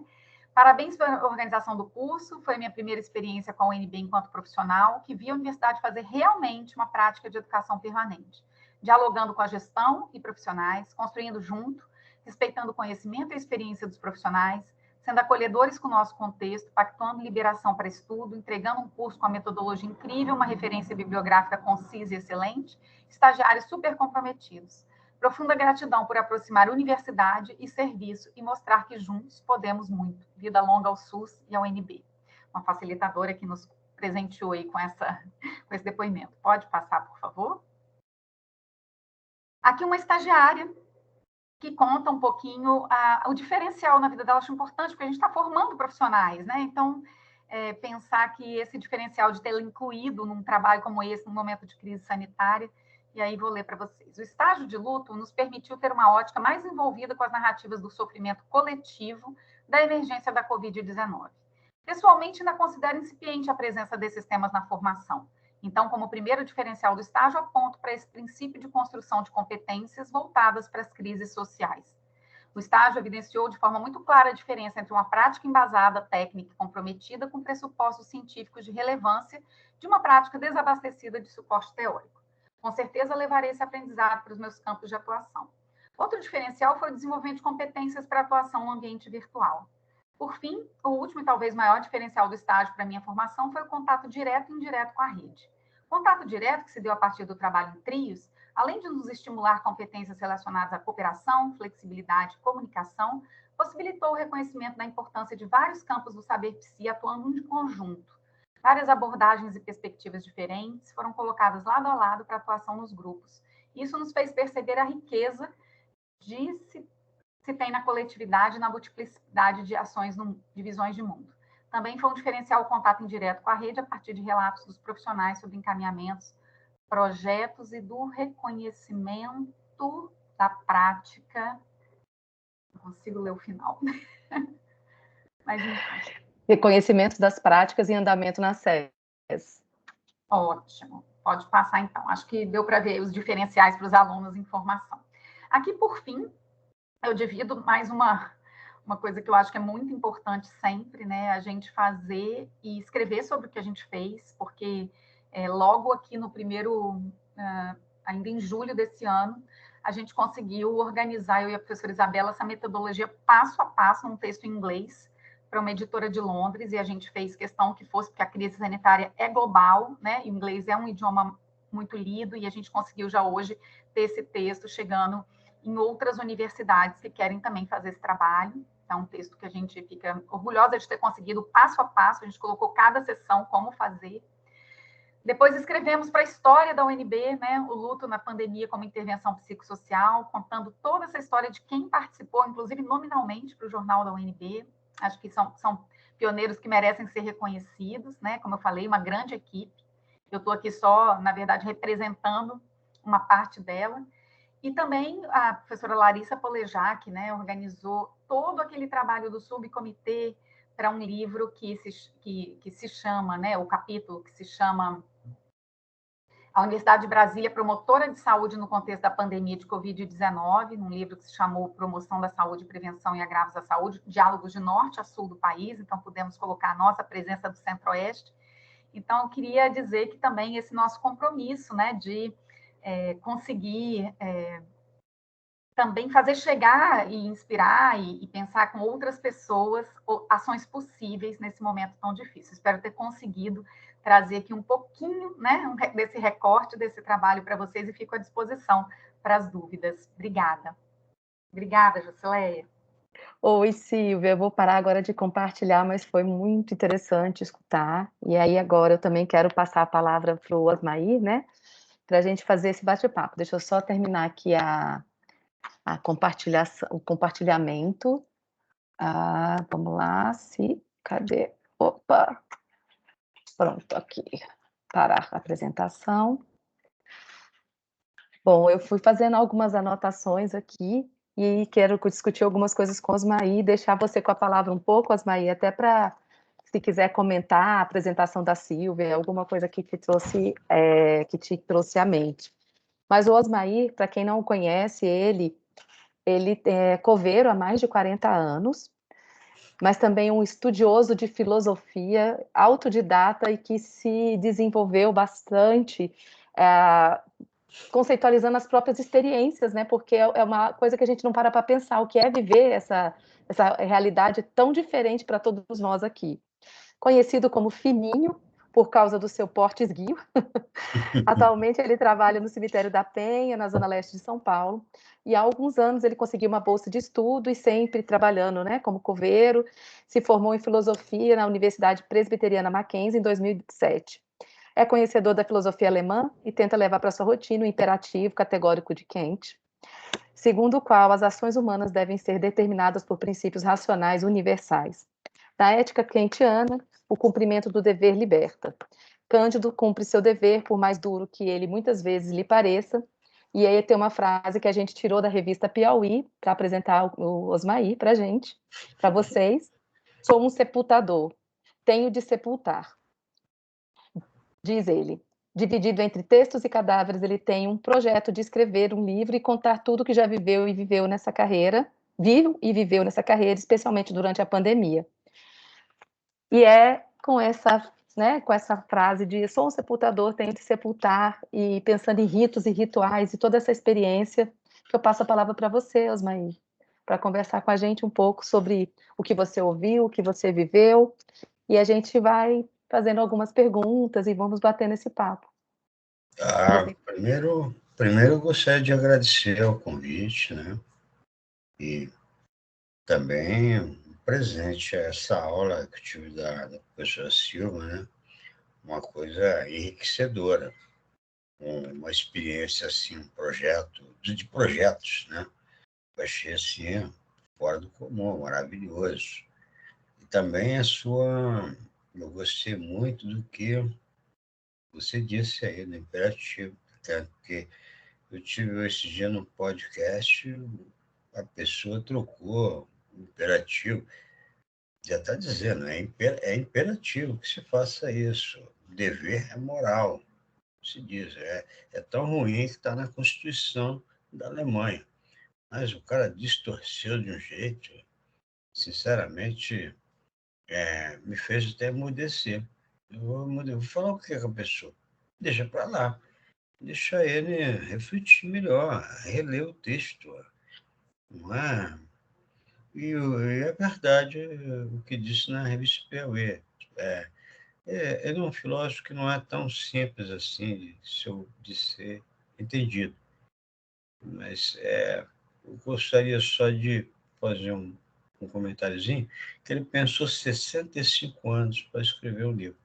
S3: Parabéns pela organização do curso, foi a minha primeira experiência com a UNB enquanto profissional, que vi a universidade fazer realmente uma prática de educação permanente, dialogando com a gestão e profissionais, construindo junto, respeitando o conhecimento e a experiência dos profissionais, sendo acolhedores com o nosso contexto, pactuando liberação para estudo, entregando um curso com a metodologia incrível, uma referência bibliográfica concisa e excelente, estagiários super comprometidos. Profunda gratidão por aproximar universidade e serviço e mostrar que juntos podemos muito. Vida longa ao SUS e ao UNB. Uma facilitadora que nos presenteou aí com esse depoimento. Pode passar, por favor? Aqui uma estagiária que conta um pouquinho o diferencial na vida dela. Acho importante, porque a gente está formando profissionais, né? Então, pensar que esse diferencial de tê-la incluído num trabalho como esse, num momento de crise sanitária. E aí vou ler para vocês. O estágio de luto nos permitiu ter uma ótica mais envolvida com as narrativas do sofrimento coletivo da emergência da Covid-19. Pessoalmente, ainda considero incipiente a presença desses temas na formação. Então, como primeiro diferencial do estágio, aponto para esse princípio de construção de competências voltadas para as crises sociais. O estágio evidenciou de forma muito clara a diferença entre uma prática embasada, técnica e comprometida com pressupostos científicos de relevância de uma prática desabastecida de suporte teórico. Com certeza levarei esse aprendizado para os meus campos de atuação. Outro diferencial foi o desenvolvimento de competências para atuação no ambiente virtual. Por fim, o último e talvez maior diferencial do estágio para a minha formação foi o contato direto e indireto com a rede. O contato direto, que se deu a partir do trabalho em trios, além de nos estimular competências relacionadas à cooperação, flexibilidade e comunicação, possibilitou o reconhecimento da importância de vários campos do saber psi atuando em conjunto. Várias abordagens e perspectivas diferentes foram colocadas lado a lado para atuação nos grupos. Isso nos fez perceber a riqueza de se tem na coletividade e na multiplicidade de ações, de visões de mundo. Também foi um diferencial o contato indireto com a rede a partir de relatos dos profissionais sobre encaminhamentos, projetos e do reconhecimento da prática. Não consigo ler o final. Mas, enfim.
S1: Reconhecimento das práticas e andamento nas SES.
S3: Ótimo. Pode passar, então. Acho que deu para ver os diferenciais para os alunos em formação. Aqui, por fim, eu divido mais uma coisa que eu acho que é muito importante sempre, né? A gente fazer e escrever sobre o que a gente fez, porque logo aqui no primeiro, ainda em julho desse ano, a gente conseguiu organizar, eu e a professora Isabela, essa metodologia passo a passo, num texto em inglês, para uma editora de Londres, e a gente fez questão que fosse, porque a crise sanitária é global, né? E o inglês é um idioma muito lido, e a gente conseguiu já hoje ter esse texto chegando em outras universidades que querem também fazer esse trabalho. É um texto que a gente fica orgulhosa de ter conseguido passo a passo, a gente colocou cada sessão como fazer. Depois escrevemos para a história da UNB, né, o luto na pandemia como intervenção psicossocial, contando toda essa história de quem participou, inclusive nominalmente, para o jornal da UNB. Acho que são pioneiros que merecem ser reconhecidos, né? Como eu falei, uma grande equipe. Eu estou aqui só, na verdade, representando uma parte dela. E também a professora Larissa Polejac, né, organizou todo aquele trabalho do subcomitê para um livro que se chama, né, o capítulo que se chama A Universidade de Brasília, Promotora de Saúde no Contexto da Pandemia de Covid-19, num livro que se chamou Promoção da Saúde, Prevenção e Agravos da Saúde, Diálogos de Norte a Sul do país, então pudemos colocar a nossa presença do Centro-Oeste. Então, eu queria dizer que também esse nosso compromisso, né, de conseguir também fazer chegar e inspirar e pensar com outras pessoas ações possíveis nesse momento tão difícil. Espero ter conseguido trazer aqui um pouquinho, né, desse recorte desse trabalho para vocês e fico à disposição para as dúvidas. Obrigada. Obrigada, Jusileia.
S1: Oi, Silvia, eu vou parar agora de compartilhar, mas foi muito interessante escutar. E aí agora eu também quero passar a palavra para o Osmair, né, para a gente fazer esse bate-papo. Deixa eu só terminar aqui o compartilhamento. Vamos lá, cadê? Opa! Pronto, aqui. Parar a apresentação. Bom, eu fui fazendo algumas anotações aqui e quero discutir algumas coisas com o Osmair, deixar você com a palavra um pouco, Osmair, até para, se quiser comentar a apresentação da Silvia, alguma coisa que te trouxe à mente. Mas o Osmair, para quem não conhece, ele é coveiro há mais de 40 anos, mas também um estudioso de filosofia, autodidata e que se desenvolveu bastante, conceitualizando as próprias experiências, né? Porque é uma coisa que a gente não para pensar, o que é viver essa realidade tão diferente para todos nós aqui. Conhecido como Fininho, por causa do seu porte esguio. Atualmente ele trabalha no Cemitério da Penha, na Zona Leste de São Paulo, e há alguns anos ele conseguiu uma bolsa de estudo e sempre trabalhando, né, como coveiro, se formou em filosofia na Universidade Presbiteriana Mackenzie em 2007. É conhecedor da filosofia alemã e tenta levar para sua rotina o imperativo categórico de Kant, segundo o qual as ações humanas devem ser determinadas por princípios racionais universais. Na ética kantiana, o cumprimento do dever liberta. Cândido cumpre seu dever, por mais duro que ele muitas vezes lhe pareça. E aí tem uma frase que a gente tirou da revista Piauí, para apresentar o Osmair para a gente, para vocês. Sou um sepultador, tenho de sepultar. Diz ele, dividido entre textos e cadáveres, ele tem um projeto de escrever um livro e contar tudo que já viveu e viveu nessa carreira, viu e viveu nessa carreira, especialmente durante a pandemia. E é com essa, né, com essa frase de sou um sepultador, tenho de sepultar, e pensando em ritos e rituais e toda essa experiência que eu passo a palavra para você, Osmair, para conversar com a gente um pouco sobre o que você ouviu, o que você viveu, e a gente vai fazendo algumas perguntas e vamos batendo esse papo.
S4: Primeiro eu gostaria de agradecer o convite, né? E também presente a essa aula que eu tive da professora Silva, né? Uma coisa enriquecedora, uma experiência, assim, um projeto, de projetos, né? Eu achei, assim, fora do comum, maravilhoso. E também eu gostei muito do que você disse aí, do imperativo, porque eu tive esse dia no podcast, a pessoa trocou o imperativo, já está dizendo, é imperativo que se faça isso. O dever é moral, se diz. É tão ruim que está na Constituição da Alemanha. Mas o cara distorceu de um jeito, sinceramente, me fez até emudecer. Vou falar o que com a pessoa? Deixa para lá. Deixa ele refletir melhor, reler o texto. Não é? E é verdade o que disse na revista Piauí. É, ele é um filósofo que não é tão simples assim de ser entendido. Mas eu gostaria só de fazer um comentáriozinho, que ele pensou 65 anos para escrever o livro.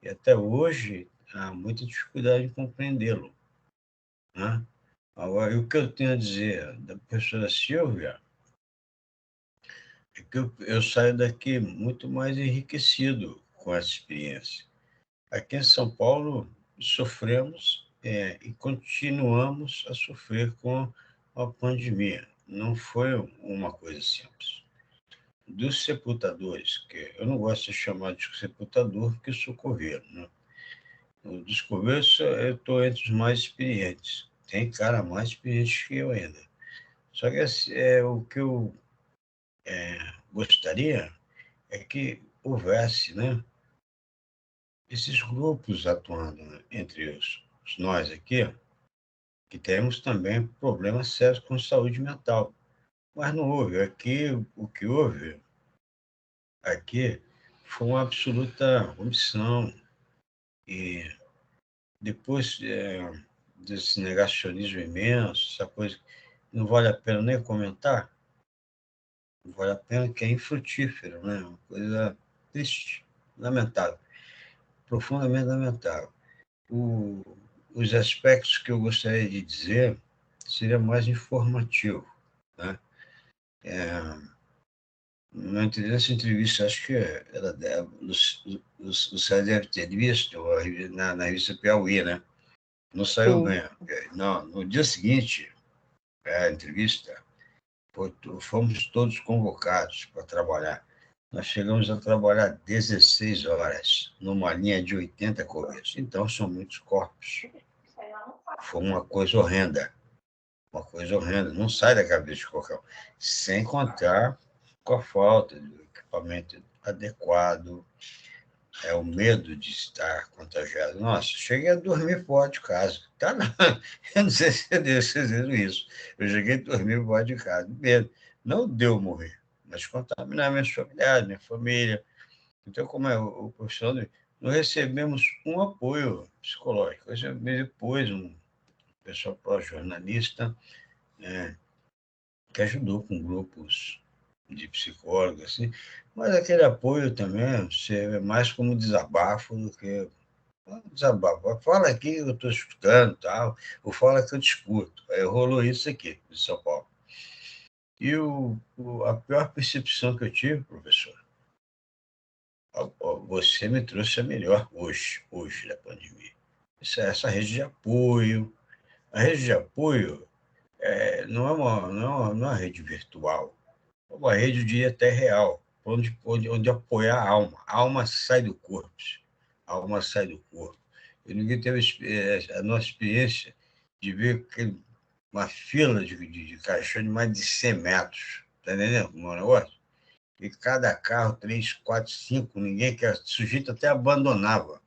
S4: E até hoje há muita dificuldade em compreendê-lo, né? Agora, o que eu tenho a dizer da professora Silvia é que eu saio daqui muito mais enriquecido com essa experiência. Aqui em São Paulo, sofremos e continuamos a sofrer com a pandemia. Não foi uma coisa simples. Dos sepultadores, que eu não gosto de chamar de sepultador, porque eu sou coveiro, né? Dos coveiros, eu estou entre os mais experientes. Tem cara mais experiente que eu ainda. Só que o que eu gostaria é que houvesse, né, esses grupos atuando, né, entre nós aqui, que temos também problemas sérios com saúde mental. Mas não houve. Aqui, o que houve aqui foi uma absoluta omissão. E depois desse negacionismo imenso, essa coisa que não vale a pena nem comentar, não vale a pena, que é infrutífero, né? Uma coisa triste, lamentável, profundamente lamentável. Os aspectos que eu gostaria de dizer seria mais informativo, né? Nessa entrevista, acho que você deve ter visto na revista Piauí, né? Não saiu
S1: Sim.
S4: bem. Não, no dia seguinte, a entrevista, fomos todos convocados para trabalhar. Nós chegamos a trabalhar 16 horas, numa linha de 80 coveiros. Então, são muitos corpos. Foi uma coisa horrenda. Uma coisa horrenda. Não sai da cabeça de qualquer um. Sem contar com a falta de equipamento adequado, o medo de estar contagiado. Nossa, cheguei a dormir fora de casa. Tá, não. Eu não sei se vocês viram isso. Eu cheguei a dormir fora de casa. Medo. Não deu morrer, mas contaminar meus familiares, minha família. Então, como é o profissional, não recebemos um apoio psicológico. Depois, um pessoal jornalista, que ajudou com grupos de psicólogos, assim, mas aquele apoio também serve mais como desabafo do que desabafo. Fala aqui que eu estou escutando, tal, ou fala que eu te escuto. Aí rolou isso aqui, em São Paulo. E a pior percepção que eu tive, professor, você me trouxe a melhor hoje da pandemia. Essa rede de apoio. A rede de apoio não é uma rede virtual, é uma rede, eu diria, até real, onde apoiar a alma. A alma sai do corpo. A alma sai do corpo. E ninguém teve a nossa experiência de ver uma fila de caixão de mais de 100 metros. Está entendendo como é o negócio? E cada carro, 3, 4, 5, ninguém quer. O sujeito até abandonava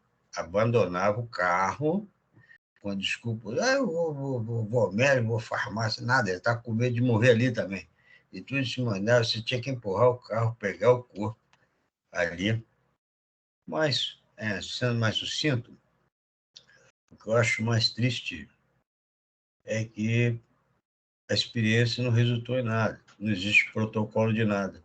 S4: o carro com a desculpa, vou ao médico, vou à farmácia, nada, ele está com medo de morrer ali também. E tudo se mandava, você tinha que empurrar o carro, pegar o corpo ali. Mas, sendo mais sucinto, o que eu acho mais triste é que a experiência não resultou em nada, não existe protocolo de nada.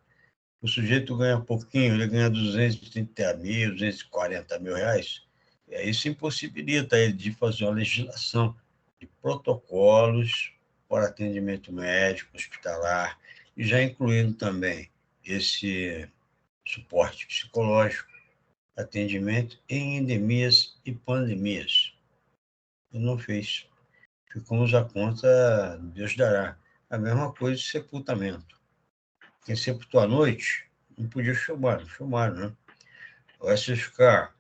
S4: O sujeito ganha pouquinho, ele ganha 230 mil, 240 mil reais, e aí isso impossibilita ele de fazer uma legislação de protocolos para atendimento médico, hospitalar, e já incluindo também esse suporte psicológico, atendimento em endemias e pandemias. Ele não fez. Ficamos à conta, Deus dará. A mesma coisa de sepultamento. Quem sepultou à noite não podia filmar, não filmaram, né? Agora, se ficar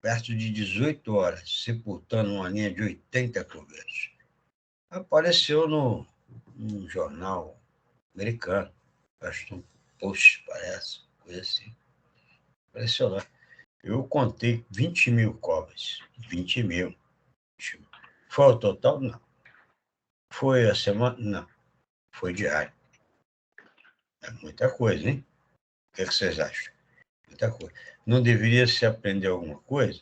S4: perto de 18 horas sepultando uma linha de 80 cruzeiros, apareceu num jornal americano, acho que um Post, parece, coisa assim. Apareceu lá. Eu contei 20 mil covas. 20 mil. Foi o total? Não. Foi a semana? Não. Foi diário. É muita coisa, hein? O que vocês acham? Muita coisa. Não deveria se aprender alguma coisa?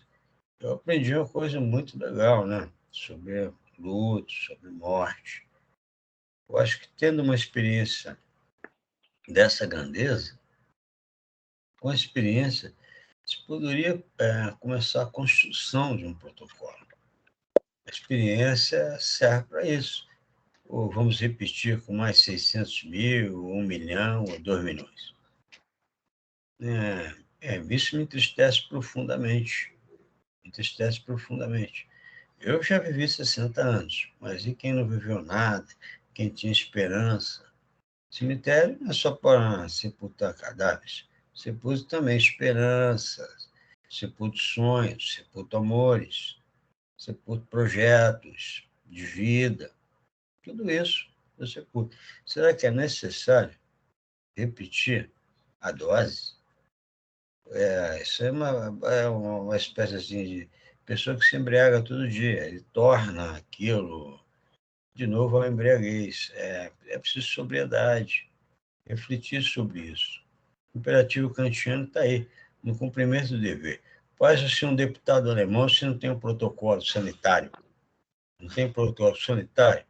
S4: Eu aprendi uma coisa muito legal, né? Sobre luto, sobre morte. Eu acho que tendo uma experiência dessa grandeza, com a experiência, se poderia começar a construção de um protocolo. A experiência serve para isso. Ou vamos repetir com mais 600 mil, 1 milhão ou 2 milhões. Isso me entristece profundamente. Me entristece profundamente. Eu já vivi 60 anos, mas e quem não viveu nada, quem tinha esperança? Cemitério não é só para sepultar cadáveres, sepulta também esperanças, sepulta sonhos, sepulta amores, sepulta projetos de vida, tudo isso eu sepulto. Será que é necessário repetir a dose? Isso é uma espécie assim, de pessoa que se embriaga todo dia, ele torna aquilo de novo a embriaguez. É preciso sobriedade, refletir sobre isso. O imperativo kantiano está aí, no cumprimento do dever. Faz-se um deputado alemão se não tem um protocolo sanitário. Não tem protocolo sanitário?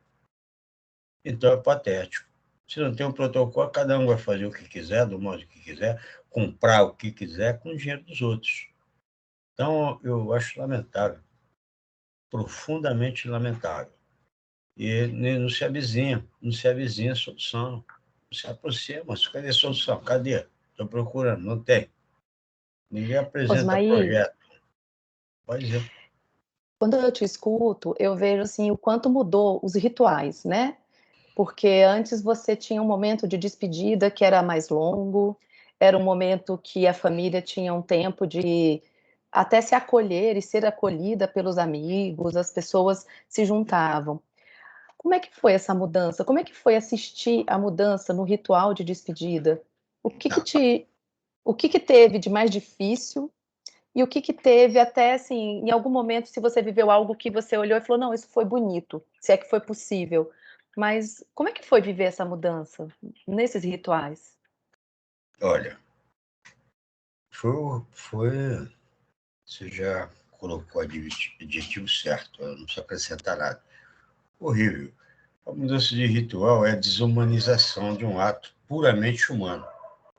S4: Então é patético. Se não tem um protocolo, cada um vai fazer o que quiser, do modo que quiser, comprar o que quiser com o dinheiro dos outros. Então, eu acho lamentável, profundamente lamentável. E não se avizinha a solução, não se aproxima. Mas cadê a solução? Cadê? Estou procurando, não tem. Ninguém apresenta
S1: Osmaí,
S4: projeto. Pode dizer.
S1: quando eu te escuto, eu vejo assim o quanto mudou os rituais, né? Porque antes você tinha um momento de despedida que era mais longo, era um momento que a família tinha um tempo de até se acolher e ser acolhida pelos amigos, as pessoas se juntavam. Como é que foi essa mudança? Como é que foi assistir a mudança no ritual de despedida? O que que
S4: Não,
S1: te, o que que teve de mais difícil e o que que teve até assim, em algum momento, se você viveu algo que você olhou e falou, não, isso foi bonito, se é que foi possível. Mas como é que foi viver essa mudança nesses rituais?
S4: olha, foi. Você já colocou o adjetivo certo, eu não preciso acrescentar nada. Horrível. A mudança de ritual é a desumanização de um ato puramente humano.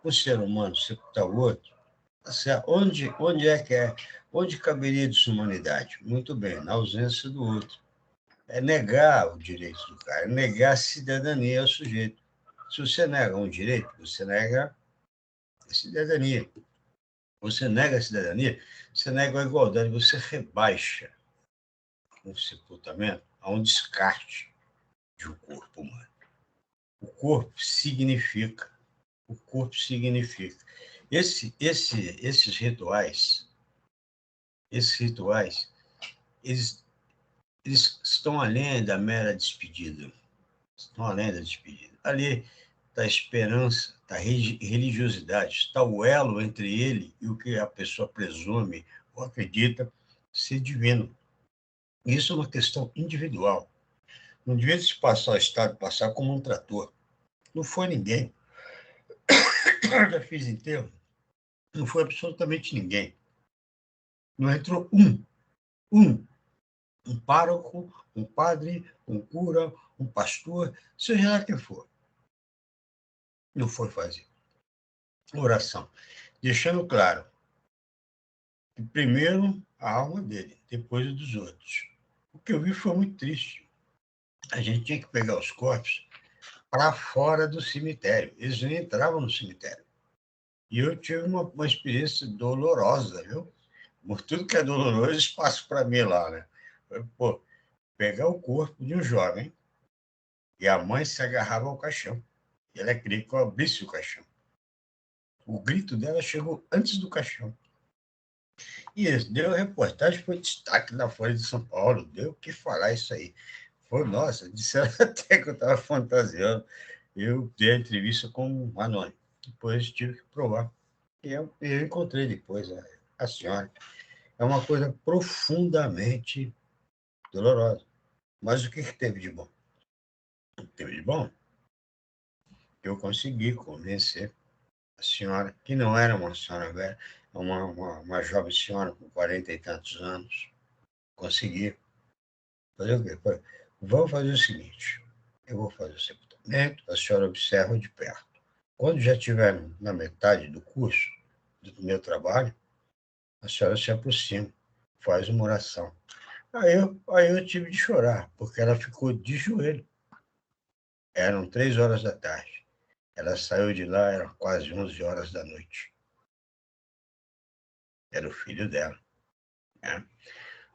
S4: O ser humano sepultar o outro, tá certo? Onde caberia desumanidade? Muito bem, na ausência do outro. É negar o direito do cara, é negar a cidadania ao sujeito. Se você nega um direito, você nega a cidadania. Você nega a cidadania, você nega a igualdade, você rebaixa o sepultamento a um descarte de um corpo humano. O corpo significa. O corpo significa. Esses rituais, eles, eles estão além da mera despedida. Estão além da despedida. Ali está a esperança, está a religiosidade, está o elo entre ele e o que a pessoa presume ou acredita ser divino. Isso é uma questão individual. Não devia se passar o Estado, passar como um trator. Não foi ninguém. Eu já fiz enterro. Não foi absolutamente ninguém. Não entrou um pároco, um padre, um cura, um pastor, seja lá quem for. Não foi fazer oração. Deixando claro que primeiro a alma dele, depois a dos outros. O que eu vi foi muito triste. A gente tinha que pegar os corpos para fora do cemitério. Eles não entravam no cemitério. E eu tive uma experiência dolorosa, viu? Por tudo que é doloroso, espaço para mim lá, né? Pô, pegar o corpo de um jovem e a mãe se agarrava ao caixão. E ela queria que eu abrisse o caixão. O grito dela chegou antes do caixão. E isso deu reportagem, foi destaque na Folha de São Paulo, deu o que falar isso aí. Foi, nossa, disseram até que eu estava fantasiando. Eu dei a entrevista como anônimo. Depois tive que provar. E eu encontrei depois a senhora. É uma coisa profundamente dolorosa. Mas o que teve de bom? O que teve de bom? Eu consegui convencer a senhora, que não era uma senhora velha, uma jovem senhora com 40 e tantos anos. Consegui. Fazer o quê? Vamos fazer o seguinte: eu vou fazer o sepultamento, a senhora observa de perto. Quando já estiver na metade do curso, do meu trabalho, a senhora se aproxima, faz uma oração. Aí eu tive de chorar, porque ela ficou de joelho. Eram 3 horas da tarde. Ela saiu de lá, eram quase 11 horas da noite. Era o filho dela, né?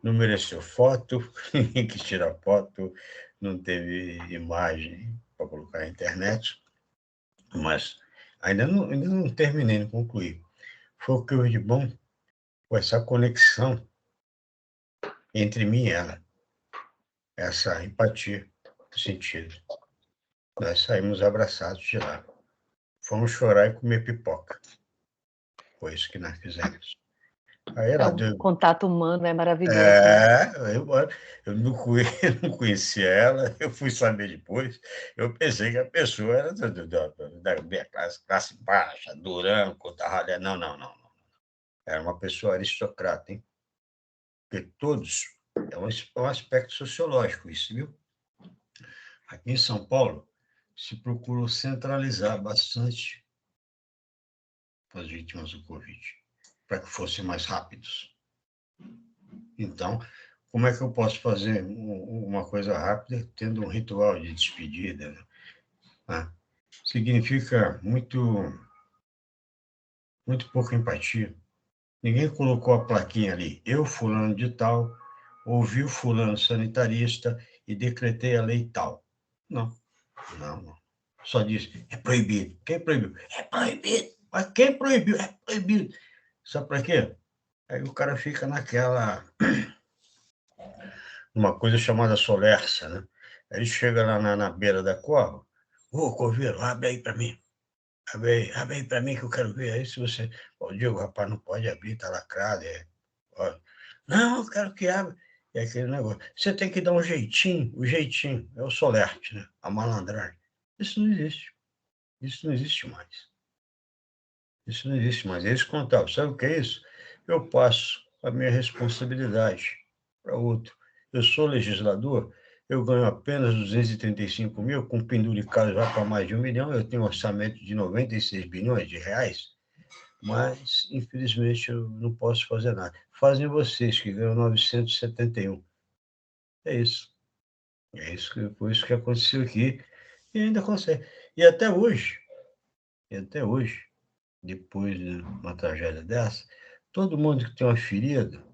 S4: Não mereceu foto, ninguém quis tirar foto, não teve imagem para colocar na internet, mas ainda não terminei, não concluí. Foi o que houve de bom, foi essa conexão entre mim e ela, essa empatia sentido. Nós saímos abraçados de lá. Fomos chorar e comer pipoca. Foi isso que nós fizemos. Aí ela
S1: O
S4: deu.
S1: contato humano é maravilhoso, né?
S4: Eu não não conhecia ela, eu fui saber depois. Eu pensei que a pessoa era da minha classe baixa, Durango, Tarralha. Não, não, não. Era uma pessoa aristocrata, hein? Porque todos. É um aspecto sociológico isso, viu? Aqui em São Paulo, se procurou centralizar bastante as vítimas do Covid, para que fossem mais rápidos. Então, como é que eu posso fazer uma coisa rápida tendo um ritual de despedida? Né? Significa muito pouca empatia. Ninguém colocou a plaquinha ali. Eu, fulano de tal, ouvi o fulano sanitarista e decretei a lei tal. Não, não. Só disse, é proibido. Quem proibiu? É proibido. Mas quem proibiu? É proibido. Sabe para quê? Aí o cara fica uma coisa chamada solerça, né? Aí ele chega lá na beira da cova, Coveiro, abre aí para mim. Abre aí para mim que eu quero ver. Aí se você... Ó, Diego, rapaz, não pode abrir, tá lacrado. Ó. Não, eu quero que abra. É aquele negócio. Você tem que dar um jeitinho, o jeitinho. É o solerte, né? A malandragem. Isso não existe. Isso não existe mais. Isso não existe mais. Eles contavam, sabe o que é isso? Eu passo a minha responsabilidade para outro. Eu sou legislador, eu ganho apenas 235 mil, com penduricado já para mais de 1 milhão, eu tenho um orçamento de 96 bilhões de reais, mas, infelizmente, eu não posso fazer nada. Fazem vocês, que ganham 971. É isso. Foi isso que aconteceu aqui, e ainda consegue. E até hoje, depois de uma tragédia dessa, todo mundo que tem uma ferida,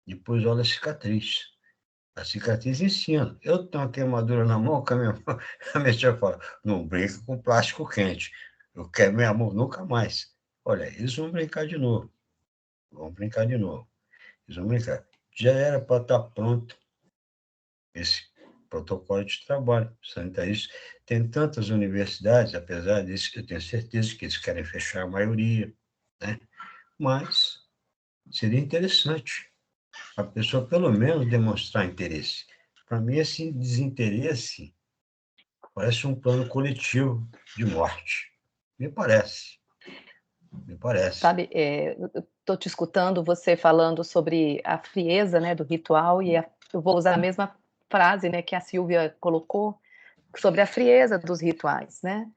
S4: depois olha a cicatriz. A cicatriz ensina. Eu tenho uma queimadura na mão, que a minha tia fala, não brinca com plástico quente. Eu quero minha mão nunca mais. Olha, eles vão brincar de novo. Vão brincar de novo. Eles vão brincar. Já era para estar pronto esse protocolo de trabalho sanitarista. Tem tantas universidades, apesar disso, eu tenho certeza que eles querem fechar a maioria, né? Mas seria interessante a pessoa pelo menos demonstrar interesse. Para mim, esse desinteresse parece um plano coletivo de morte. Me parece. Me parece.
S1: Sabe, eu estou te escutando você falando sobre a frieza, né, do ritual, e eu vou usar a mesma frase, né, que a Silvia colocou, sobre a frieza dos rituais, né?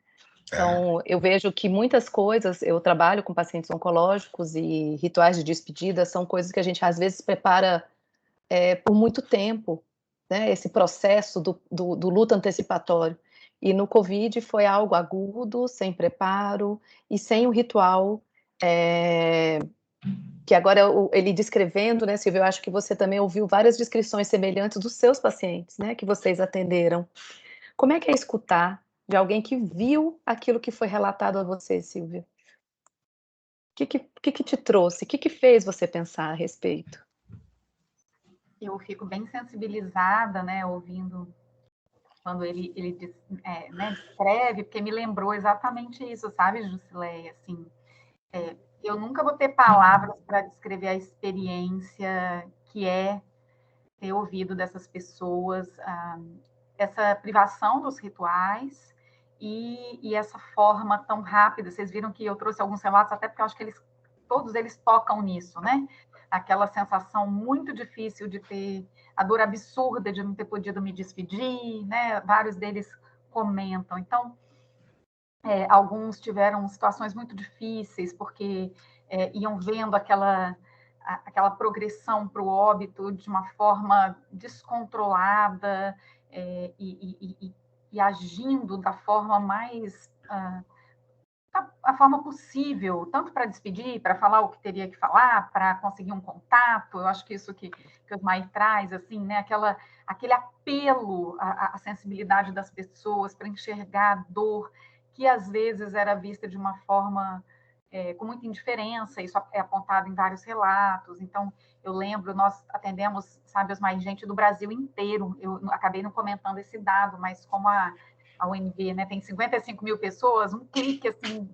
S1: Então, eu vejo que muitas coisas, eu trabalho com pacientes oncológicos e rituais de despedida são coisas que a gente às vezes prepara por muito tempo, né? Esse processo do luto antecipatório. E no Covid foi algo agudo, sem preparo e sem um ritual. Que agora ele descrevendo, né, Silvia, eu acho que você também ouviu várias descrições semelhantes dos seus pacientes, né, que vocês atenderam. Como é que é escutar de alguém que viu aquilo que foi relatado a você, Silvia? O que te trouxe? O que fez você pensar a respeito?
S3: Eu fico bem sensibilizada, né, ouvindo quando ele né, descreve, porque me lembrou exatamente isso, sabe, Jusileia? Assim, eu nunca vou ter palavras para descrever a experiência que é ter ouvido dessas pessoas, essa privação dos rituais e essa forma tão rápida. Vocês viram que eu trouxe alguns relatos, até porque eu acho que todos eles tocam nisso, né? Aquela sensação muito difícil de ter, a dor absurda de não ter podido me despedir, né? Vários deles comentam. Então, alguns tiveram situações muito difíceis, porque iam vendo aquela progressão para o óbito de uma forma descontrolada e agindo da forma mais a forma possível, tanto para despedir, para falar o que teria que falar, para conseguir um contato. Eu acho que isso que o Osmai traz, assim, né? Aquele apelo à sensibilidade das pessoas para enxergar a dor, que às vezes era vista de uma forma com muita indiferença. Isso é apontado em vários relatos. Então, eu lembro, nós atendemos, sabe, Osmai, gente do Brasil inteiro. Eu acabei não comentando esse dado, mas como a UNB, né, tem 55 mil pessoas, um clique assim,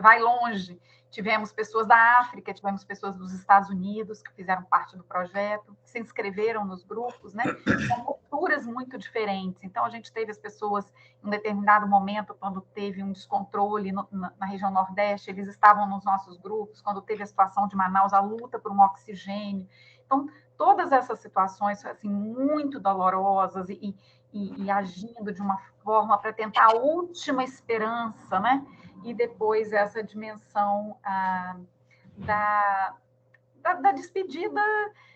S3: vai longe. Tivemos pessoas da África, tivemos pessoas dos Estados Unidos que fizeram parte do projeto, que se inscreveram nos grupos, né? São culturas muito diferentes. Então, a gente teve as pessoas, em um determinado momento, quando teve um descontrole na região Nordeste, eles estavam nos nossos grupos, quando teve a situação de Manaus, a luta por um oxigênio. Então, todas essas situações, assim, muito dolorosas e agindo de uma forma para tentar a última esperança, né? E depois essa dimensão da despedida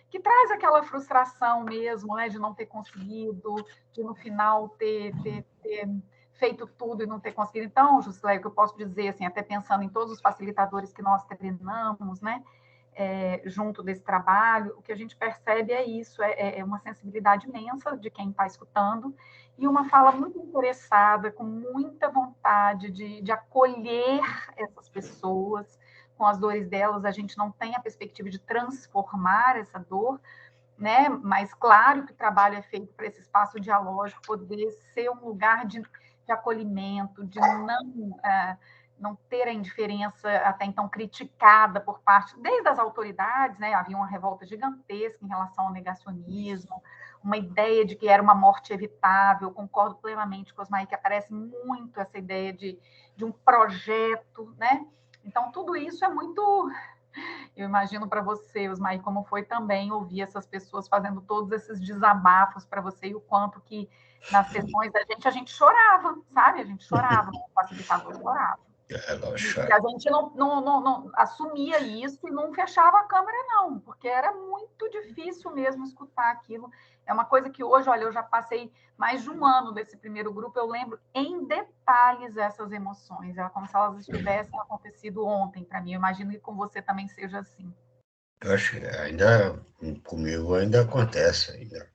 S3: que traz aquela frustração mesmo, né? De não ter conseguido, de no final ter feito tudo e não ter conseguido. Então, Juscelio, o que eu posso dizer, assim, até pensando em todos os facilitadores que nós treinamos, né? Junto desse trabalho, o que a gente percebe é isso, é uma sensibilidade imensa de quem está escutando e uma fala muito interessada, com muita vontade de acolher essas pessoas com as dores delas. A gente não tem a perspectiva de transformar essa dor, né? Mas claro que o trabalho é feito para esse espaço dialógico poder ser um lugar de acolhimento, de não ter a indiferença até então criticada por parte, desde as autoridades, né? Havia uma revolta gigantesca em relação ao negacionismo, uma ideia de que era uma morte evitável. Concordo plenamente com os Osmai, que aparece muito essa ideia de um projeto, né? Então, tudo isso é muito. Eu imagino para você, Osmai, como foi também ouvir essas pessoas fazendo todos esses desabafos para você e o quanto que nas sessões a gente chorava, sabe? A gente chorava, o facilitador chorava. E a gente não assumia isso e não fechava a câmera, não, porque era muito difícil mesmo escutar aquilo. É uma coisa que hoje, olha, eu já passei mais de um ano desse primeiro grupo, eu lembro em detalhes essas emoções, é como se elas tivessem acontecido ontem para mim. Eu imagino que com você também seja assim.
S4: Eu acho que ainda, comigo ainda acontece ainda.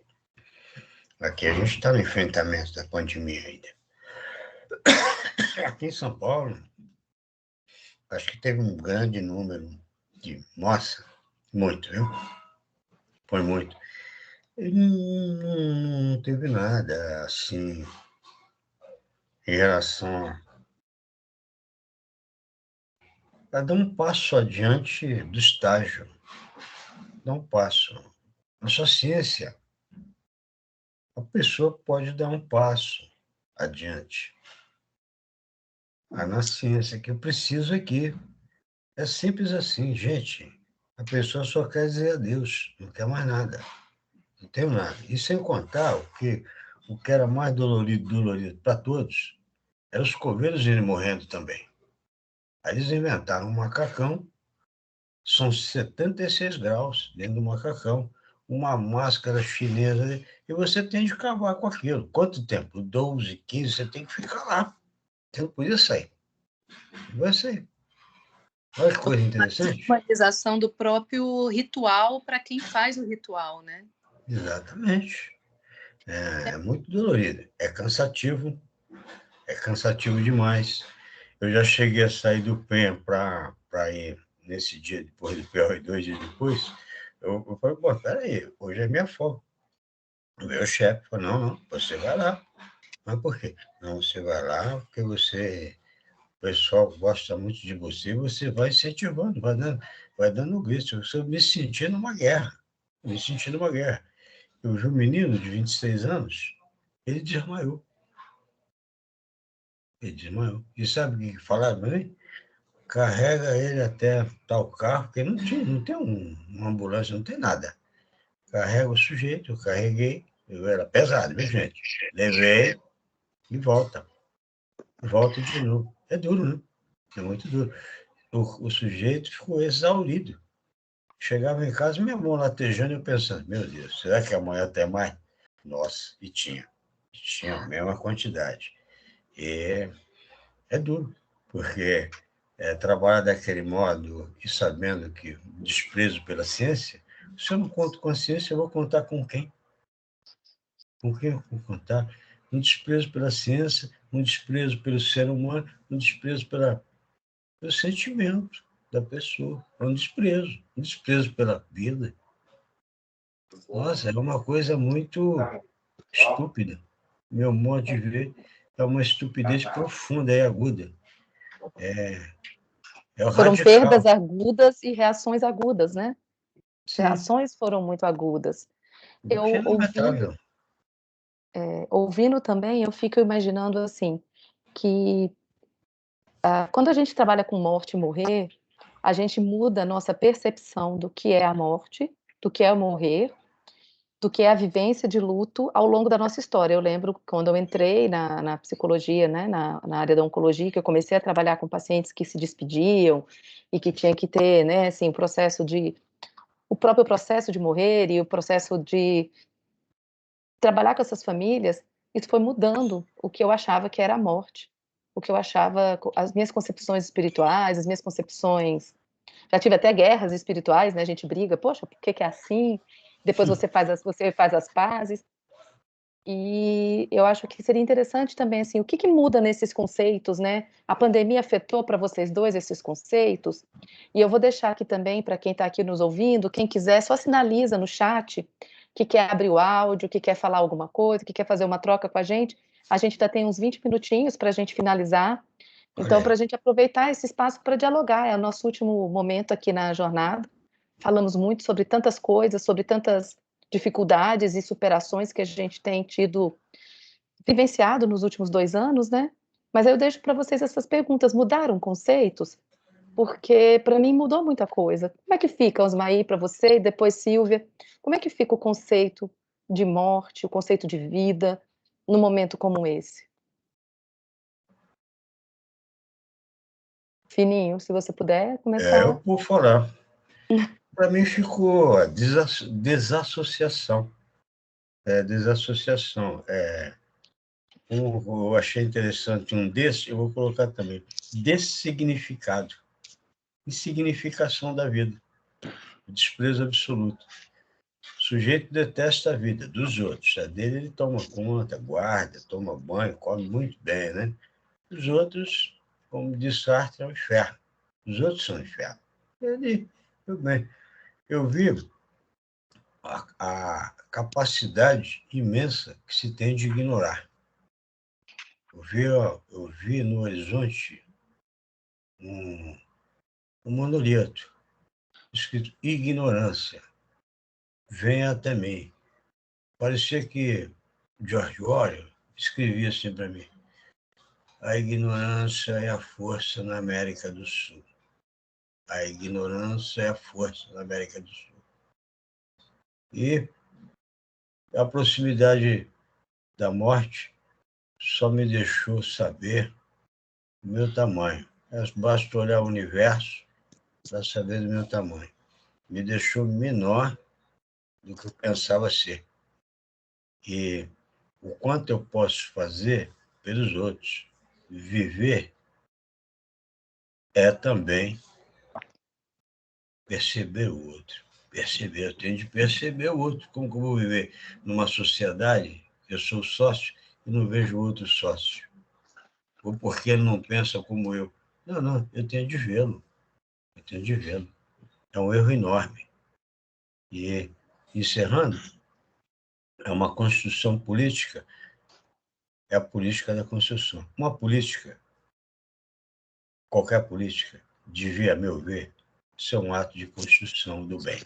S4: Aqui a gente está no enfrentamento da pandemia ainda. Aqui em São Paulo, acho que teve um grande número de... Nossa, muito, viu? Foi muito. E não teve nada, assim, em relação a dar um passo adiante do estágio. Dar um passo. Na sua ciência, a pessoa pode dar um passo adiante. Na ciência que eu preciso aqui. É simples assim, gente. A pessoa só quer dizer adeus, não quer mais nada. Não tenho nada. E sem contar o que era mais dolorido para todos, eram os coveiros irem morrendo também. Aí eles inventaram um macacão, são 76 graus dentro do macacão, uma máscara chinesa, e você tem de acabar com aquilo. Quanto tempo? 12, 15, você tem que ficar lá. Você não podia sair. Vai sair. Olha que coisa interessante.
S5: Humanização do próprio ritual para quem faz o ritual, né?
S4: Exatamente. É muito dolorido. É cansativo demais. Eu já cheguei a sair do PEN para ir nesse dia depois do PO e 2 dias depois. Eu falei, pô, peraí, hoje é minha folga. O meu chefe falou, não, você vai lá. Mas por quê? Não, você vai lá porque o pessoal gosta muito de você, você vai incentivando, vai dando grito. Eu estou me sentindo numa guerra. Me sentindo numa guerra. Eu vi um menino de 26 anos, ele desmaiou. Ele desmaiou. E sabe o que falaram para mim? Carrega ele até tal carro, porque não tem uma ambulância, não tem nada. Carrega o sujeito, eu carreguei, eu era pesado, viu, gente? Levei e volta. Volta de novo. É duro, né? É muito duro. O sujeito ficou exaurido. Chegava em casa, minha mão latejando, eu pensando, meu Deus, será que amanhã tem mais? Nossa, e tinha. Tinha a mesma quantidade. E é duro, porque trabalhar daquele modo e sabendo que desprezo pela ciência, se eu não conto com a ciência, eu vou contar com quem? Com quem eu vou contar? Um desprezo pela ciência, um desprezo pelo ser humano, um desprezo pelo sentimento da pessoa, um desprezo pela vida. Nossa, é uma coisa muito estúpida. Meu modo de ver é uma estupidez profunda e aguda. É o
S1: Foram perdas
S4: radical.
S1: agudas e reações agudas, né? As
S4: Sim,
S1: reações foram muito agudas. Eu
S4: é lamentável.
S1: ouvindo também, eu fico imaginando assim, que quando a gente trabalha com morte e morrer, a gente muda a nossa percepção do que é a morte, do que é o morrer, do que é a vivência de luto ao longo da nossa história. Eu lembro quando eu entrei na psicologia, né, na área da oncologia, que eu comecei a trabalhar com pacientes que se despediam e que tinha que ter, né, assim, o próprio processo de morrer e o processo de trabalhar com essas famílias, isso foi mudando o que eu achava que era a morte, o que eu achava, as minhas concepções espirituais, as minhas concepções. Já tive até guerras espirituais, né? A gente briga, poxa, por que que é assim? Depois você faz as pazes. E eu acho que seria interessante também, assim, o que que muda nesses conceitos, né? A pandemia afetou para vocês dois esses conceitos? E eu vou deixar aqui também para quem está aqui nos ouvindo, quem quiser, só sinaliza no chat que quer abrir o áudio, que quer falar alguma coisa, que quer fazer uma troca com a gente. A gente ainda tem uns 20 minutinhos para a gente finalizar.
S4: Olha
S1: Então, para
S4: aí.
S1: a gente aproveitar esse espaço para dialogar, é o nosso último momento aqui na jornada. Falamos muito sobre tantas coisas, sobre tantas dificuldades e superações que a gente tem tido vivenciado nos últimos 2 anos, né? Mas aí eu deixo para vocês essas perguntas. Mudaram conceitos? Porque para mim mudou muita coisa. Como é que fica, Osmaí, para você e depois Silvia? Como é que fica o conceito de morte, o conceito de vida num momento como esse? Fininho, se você puder
S4: Eu
S1: começar.
S4: vou falar. Para mim ficou a desassociação. Desassociação. Eu achei interessante um desses, eu vou colocar também. Dessignificado. Insignificação da vida. Desprezo absoluto. O sujeito detesta a vida dos outros. A dele ele toma conta, guarda, toma banho, come muito bem, né? Os outros, como diz Sartre, é o inferno. Os outros são o inferno. Ele, tudo bem. Eu vi a capacidade imensa que se tem de ignorar. Eu vi no horizonte um, um monolito escrito ignorância. venha até mim. Parecia que George Orwell escrevia assim para mim: a ignorância é a força na América do Sul. A ignorância é a força na América do Sul. E a proximidade da morte só me deixou saber o meu tamanho. Basta olhar o universo para saber do meu tamanho. Me deixou menor do que eu pensava ser. E o quanto eu posso fazer pelos outros. Viver é também perceber o outro. Perceber, eu tenho de perceber o outro. Como que eu vou viver numa sociedade, eu sou sócio e não vejo o outro sócio? Ou porque ele não pensa como eu? Não, eu tenho de vê-lo. Eu tenho de vê-lo. É um erro enorme. E, encerrando, é uma construção política, é a política da construção. Uma política, qualquer política, devia, a meu ver, ser um ato de construção do bem.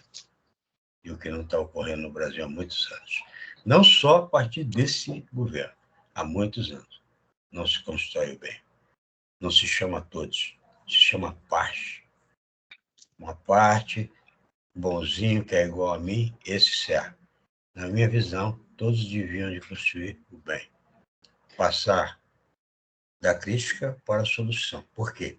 S4: E o que não está ocorrendo no Brasil há muitos anos. Não só a partir desse governo, há muitos anos. Não se constrói o bem. Não se chama todos, se chama parte. Uma parte, bonzinho, que é igual a mim, esse serve. Na minha visão, todos deviam de construir o bem. Passar da crítica para a solução. Por quê?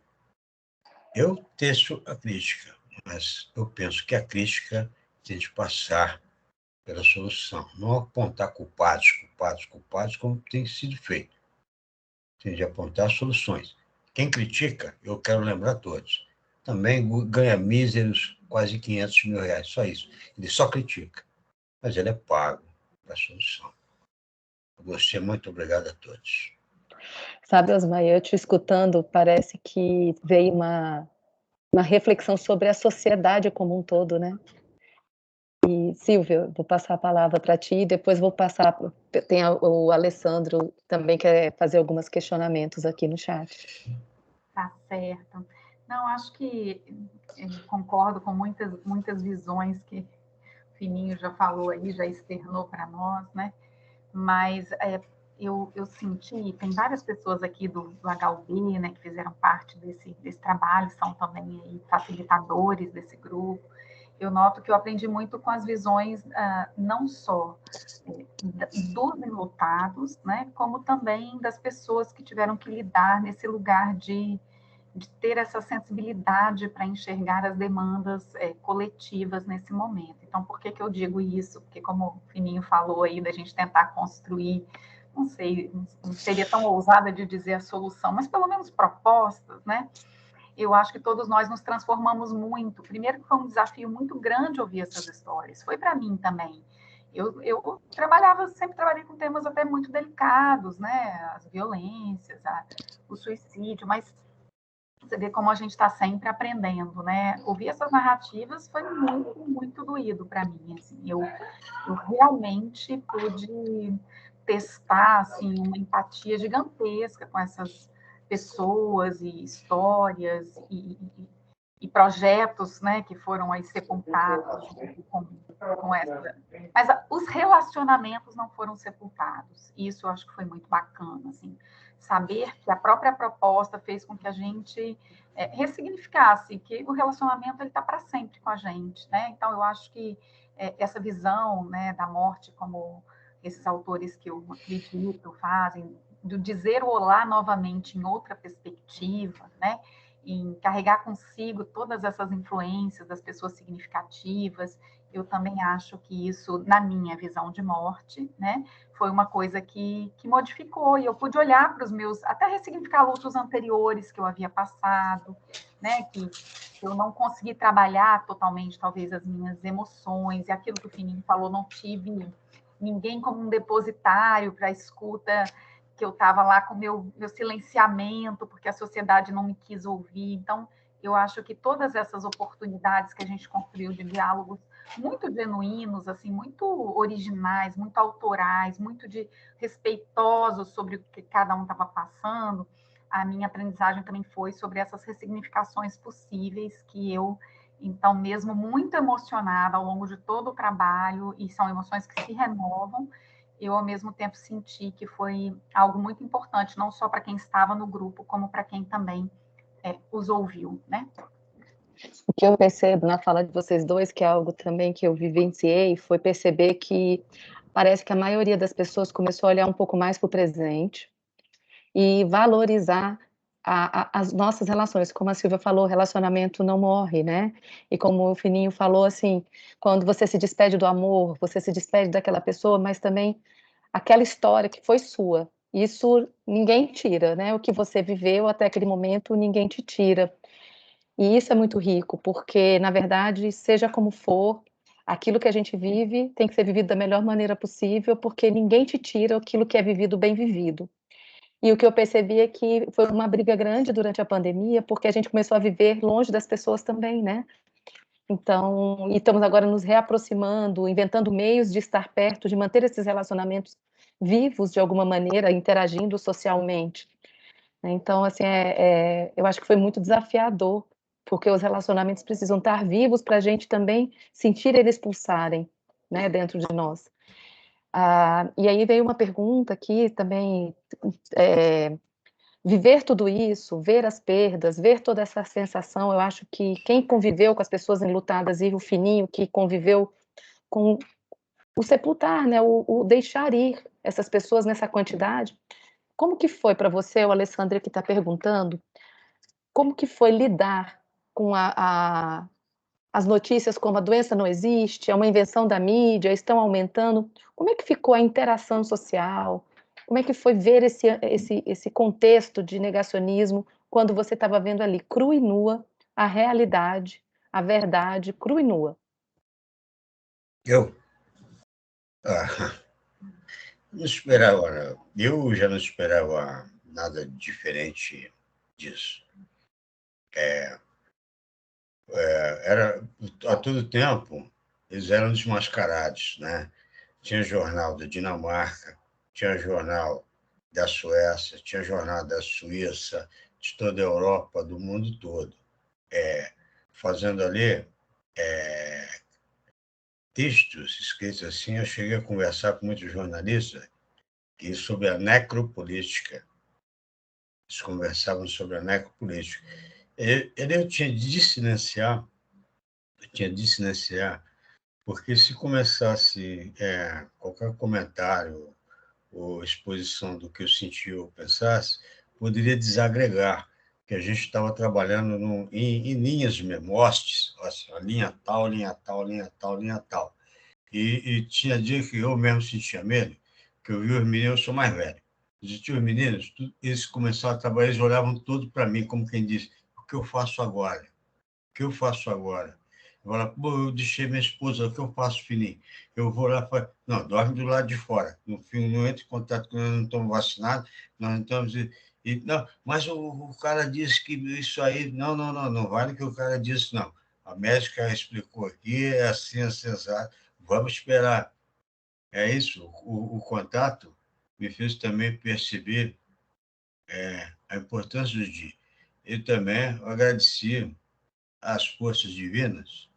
S4: Eu teço a crítica, mas eu penso que a crítica tem de passar pela solução, não apontar culpados, como tem sido feito. Tem de apontar soluções. Quem critica, eu quero lembrar todos, também ganha míseros quase 500 mil reais, só isso. Ele só critica, mas ele é pago para a solução. Você, muito obrigado a todos.
S1: Sabe, Osmar, eu te escutando, parece que veio uma reflexão sobre a sociedade como um todo, né? E, Silvia, vou passar a palavra para ti, depois vou passar, tem o Alessandro também quer fazer alguns questionamentos aqui no chat.
S3: Tá certo. Não, acho que concordo com muitas visões que o Fininho já falou aí, já externou para nós, né? Mas eu senti, tem várias pessoas aqui do HUB, né, que fizeram parte desse trabalho, são também aí facilitadores desse grupo. Eu noto que eu aprendi muito com as visões, não só dos enlutados, né, como também das pessoas que tiveram que lidar nesse lugar de ter essa sensibilidade para enxergar as demandas coletivas nesse momento. Então, por que eu digo isso? Porque, como o Fininho falou aí, da gente tentar construir, não sei, não seria tão ousada de dizer a solução, mas pelo menos propostas, né? Eu acho que todos nós nos transformamos muito. Primeiro que foi um desafio muito grande ouvir essas histórias, foi para mim também. Eu sempre trabalhei com temas até muito delicados, né? As violências, o suicídio, mas você vê como a gente está sempre aprendendo, né? Ouvir essas narrativas foi muito, muito doído para mim. Assim. Eu realmente pude testar assim, uma empatia gigantesca com essas pessoas e histórias e projetos, né, que foram aí sepultados com essa. Mas os relacionamentos não foram sepultados. Isso eu acho que foi muito bacana, assim, saber que a própria proposta fez com que a gente ressignificasse que o relacionamento ele está para sempre com a gente, né? Então eu acho que essa visão, né, da morte como esses autores que eu acredito fazem, do dizer o olá novamente em outra perspectiva, né? Em carregar consigo todas essas influências das pessoas significativas, eu também acho que isso, na minha visão de morte, né, foi uma coisa que modificou, e eu pude olhar para os meus, até ressignificar lutos anteriores que eu havia passado, né, que eu não consegui trabalhar totalmente, talvez, as minhas emoções, e aquilo que o Fininho falou, não tive ninguém como um depositário para a escuta, que eu estava lá com meu silenciamento, porque a sociedade não me quis ouvir. Então, eu acho que todas essas oportunidades que a gente construiu de diálogos muito genuínos, assim, muito originais, muito autorais, muito respeitosos sobre o que cada um estava passando, a minha aprendizagem também foi sobre essas ressignificações possíveis que eu Então, mesmo muito emocionada ao longo de todo o trabalho, e são emoções que se renovam, eu, ao mesmo tempo, senti que foi algo muito importante, não só para quem estava no grupo, como para quem também os ouviu, né?
S1: O que eu percebo na fala de vocês dois, que é algo também que eu vivenciei, foi perceber que parece que a maioria das pessoas começou a olhar um pouco mais para o presente e valorizar as nossas relações. Como a Silvia falou, relacionamento não morre, né? E como o Fininho falou, assim, quando você se despede do amor, você se despede daquela pessoa, mas também aquela história que foi sua. Isso ninguém tira, né? O que você viveu até aquele momento, ninguém te tira. E isso é muito rico, porque, na verdade, seja como for, aquilo que a gente vive tem que ser vivido da melhor maneira possível, porque ninguém te tira aquilo que é vivido bem vivido. E o que eu percebi é que foi uma briga grande durante a pandemia, porque a gente começou a viver longe das pessoas também, né? Então, e estamos agora nos reaproximando, inventando meios de estar perto, de manter esses relacionamentos vivos de alguma maneira, interagindo socialmente. Então, assim, eu acho que foi muito desafiador, porque os relacionamentos precisam estar vivos para a gente também sentir eles pulsarem, né, dentro de nós. E aí veio uma pergunta aqui também, viver tudo isso, ver as perdas, ver toda essa sensação, eu acho que quem conviveu com as pessoas enlutadas e o Fininho que conviveu com o sepultar, né, o deixar ir essas pessoas nessa quantidade, como que foi para você, o Alessandra que está perguntando, como que foi lidar com as notícias como a doença não existe, é uma invenção da mídia, estão aumentando? Como é que ficou a interação social? Como é que foi ver esse contexto de negacionismo quando você estava vendo ali, crua e nua, a realidade, a verdade, crua e nua?
S4: Eu ah, não esperava, eu já não esperava nada diferente disso. Era a todo tempo eles eram desmascarados, né? Tinha jornal da Dinamarca, tinha jornal da Suécia, tinha jornal da Suíça, de toda a Europa, do mundo todo, fazendo ali textos escritos assim. Eu cheguei a conversar com muitos jornalistas que sobre a necropolítica. Eles conversavam sobre a necropolítica. Eu tinha de silenciar, porque se começasse qualquer comentário ou exposição do que eu sentia ou pensasse, poderia desagregar, que a gente estava trabalhando em linhas memósticas, assim, a linha tal, linha tal, linha tal, linha tal. E tinha dia que eu mesmo sentia medo, que eu vi os meninos, eu sou mais velho. Os meninos, eles começaram a trabalhar, eles olhavam tudo para mim, como quem diz, o que eu faço agora? O que eu faço agora? Eu falo, pô, eu deixei minha esposa, o que eu faço, filhinho? Eu vou lá e falo, não, dorme do lado de fora. No fim, não entra em contato com nós, não estamos vacinados, nós não estamos. Não, mas o cara disse que isso aí, não, não, não, não vale o que o cara disse, não. A médica explicou aqui, é assim, é sensato, vamos esperar. É isso, o contato me fez também perceber a importância do dia. E também agradeci às forças divinas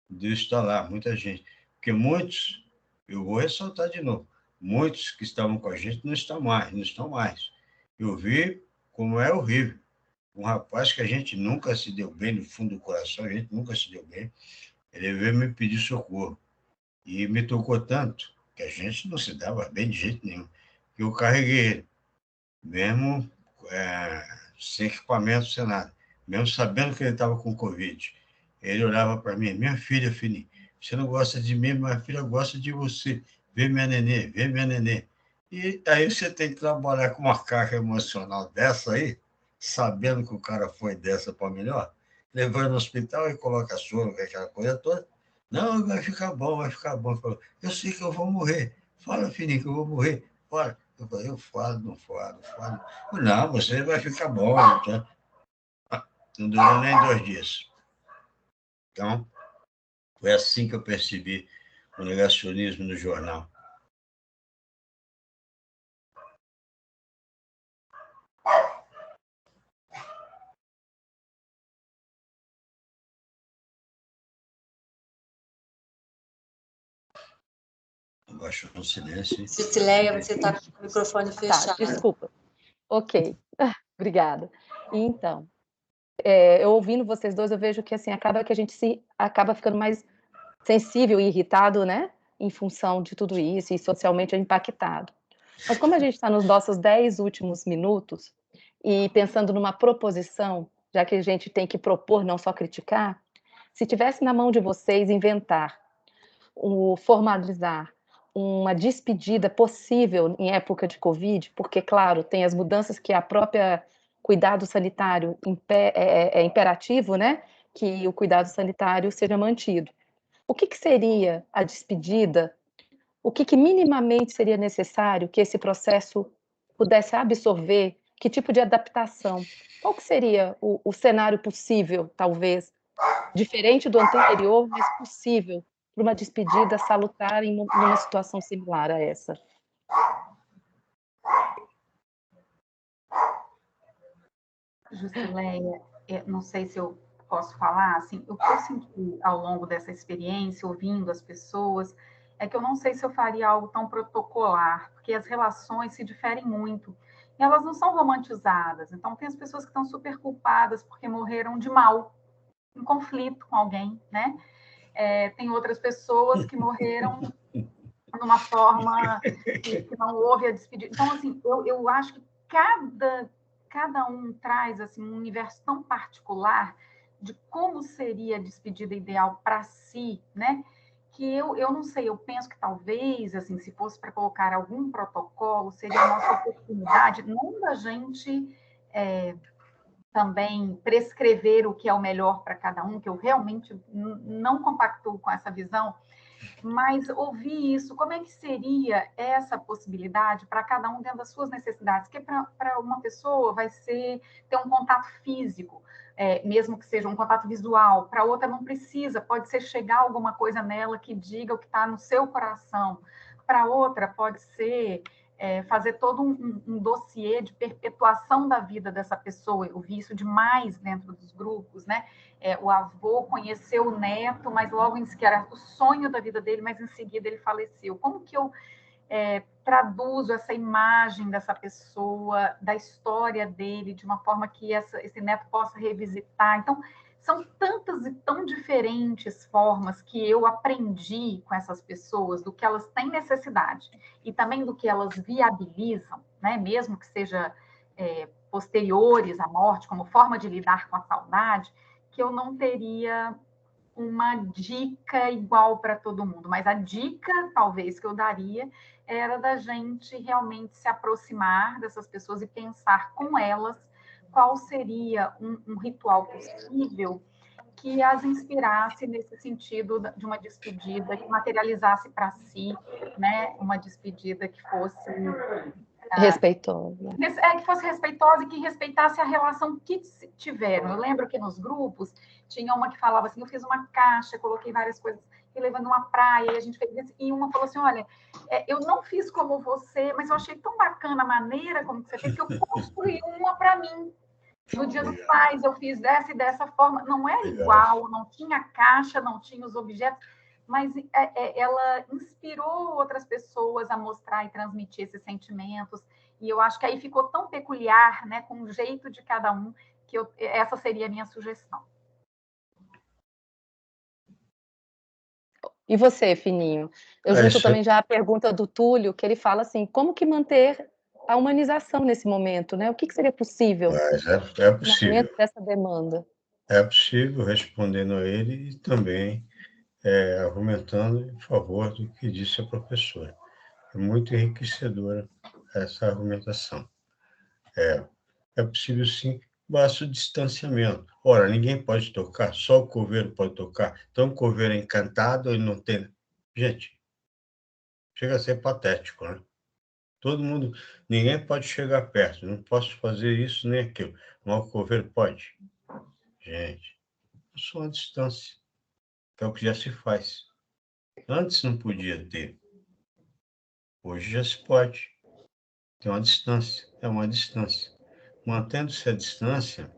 S4: de estar lá, muita gente. Porque muitos, eu vou ressaltar de novo, muitos que estavam com a gente não estão mais, não estão mais. Eu vi como é horrível. Um rapaz que a gente nunca se deu bem, no fundo do coração, a gente nunca se deu bem, ele veio me pedir socorro. E me tocou tanto que a gente não se dava bem de jeito nenhum, que eu carreguei ele, mesmo sem equipamento, sem nada, mesmo sabendo que ele estava com Covid. Ele olhava para mim, minha filha, Fini, você não gosta de mim, minha filha gosta de você. Vê minha nenê, vê minha nenê. E aí você tem que trabalhar com uma carga emocional dessa aí, sabendo que o cara foi dessa para melhor, levando no hospital e coloca soro, aquela coisa toda. Não, vai ficar bom, vai ficar bom. Falou, eu sei que eu vou morrer. Fala, Fini, que eu vou morrer. Fala. Eu falei, eu falo, não falo, falo. Não, você vai ficar bom. Tá? Não durou nem 2 dias. Então, foi assim que eu percebi o negacionismo no jornal. Baixou o silêncio.
S6: Jusileia, você está com o microfone fechado.
S1: Tá, desculpa. Ok, obrigada. Então, eu ouvindo vocês dois, eu vejo que assim acaba que a gente acaba ficando mais sensível e irritado, né? Em função de tudo isso e socialmente impactado. Mas como a gente está nos nossos 10 últimos minutos e pensando numa proposição, já que a gente tem que propor, não só criticar, se tivesse na mão de vocês inventar, formalizar uma despedida possível em época de Covid, porque, claro, tem as mudanças que a própria cuidado sanitário é imperativo, né? Que o cuidado sanitário seja mantido. O que seria a despedida? O que minimamente seria necessário que esse processo pudesse absorver? Que tipo de adaptação? Qual que seria o cenário possível, talvez, diferente do anterior, mas possível para uma despedida salutar em uma situação similar a essa?
S3: Jusileia, não sei se eu posso falar, assim, o que eu senti ao longo dessa experiência, ouvindo as pessoas, é que eu não sei se eu faria algo tão protocolar, porque as relações se diferem muito, e elas não são romantizadas, então tem as pessoas que estão super culpadas porque morreram de mal, em conflito com alguém, né? Tem outras pessoas que morreram de uma forma que não houve a despedida. Então, assim, eu acho que cada um traz assim, um universo tão particular de como seria a despedida ideal para si, né? Que eu não sei, eu penso que talvez, assim, se fosse para colocar algum protocolo, seria a nossa oportunidade, não da gente também prescrever o que é o melhor para cada um, que eu realmente não compactuo com essa visão, mas ouvir isso, como é que seria essa possibilidade para cada um dentro das suas necessidades? Que para uma pessoa vai ser ter um contato físico, mesmo que seja um contato visual, para outra não precisa, pode ser chegar alguma coisa nela que diga o que está no seu coração, para outra pode ser fazer todo um dossiê de perpetuação da vida dessa pessoa. Eu vi isso demais dentro dos grupos, né? O avô conheceu o neto, mas logo em seguida era o sonho da vida dele, mas em seguida ele faleceu. Como que eu traduzo essa imagem dessa pessoa, da história dele, de uma forma que esse neto possa revisitar? Então, são tantas e tão diferentes formas que eu aprendi com essas pessoas, do que elas têm necessidade e também do que elas viabilizam, né? Mesmo que seja posteriores à morte, como forma de lidar com a saudade, que eu não teria uma dica igual para todo mundo, mas a dica, talvez, que eu daria era da gente realmente se aproximar dessas pessoas e pensar com elas qual seria um ritual possível que as inspirasse nesse sentido de uma despedida, que materializasse para si, né, uma despedida que fosse
S1: respeitosa.
S3: Que fosse respeitosa e que respeitasse a relação que tiveram. Eu lembro que nos grupos tinha uma que falava assim, eu fiz uma caixa, coloquei várias coisas, e levando uma praia, e a gente fez isso, e uma falou assim, olha, eu não fiz como você, mas eu achei tão bacana a maneira como você fez, que eu construí uma para mim. No Dia dos Pais, eu fiz dessa e dessa forma. Não era igual, não tinha caixa, não tinha os objetos, mas ela inspirou outras pessoas a mostrar e transmitir esses sentimentos. E eu acho que aí ficou tão peculiar, né, com o jeito de cada um, que essa seria a minha sugestão.
S1: E você, Fininho? Eu junto também já a pergunta do Túlio, que ele fala assim, como que manter a humanização nesse momento, né? O que seria possível no momento dessa demanda?
S4: É possível, respondendo a ele e também argumentando em favor do que disse a professora. É muito enriquecedora essa argumentação. É possível, sim, basta o distanciamento. Ora, ninguém pode tocar, só o coveiro pode tocar. Então, o coveiro é encantado e não tem... Gente, chega a ser patético, né? Todo mundo, ninguém pode chegar perto, não posso fazer isso nem aquilo. Mas o coveiro pode. Gente, é só uma distância, que é o que já se faz. Antes não podia ter, hoje já se pode. Tem uma distância, é uma distância. Mantendo-se a distância,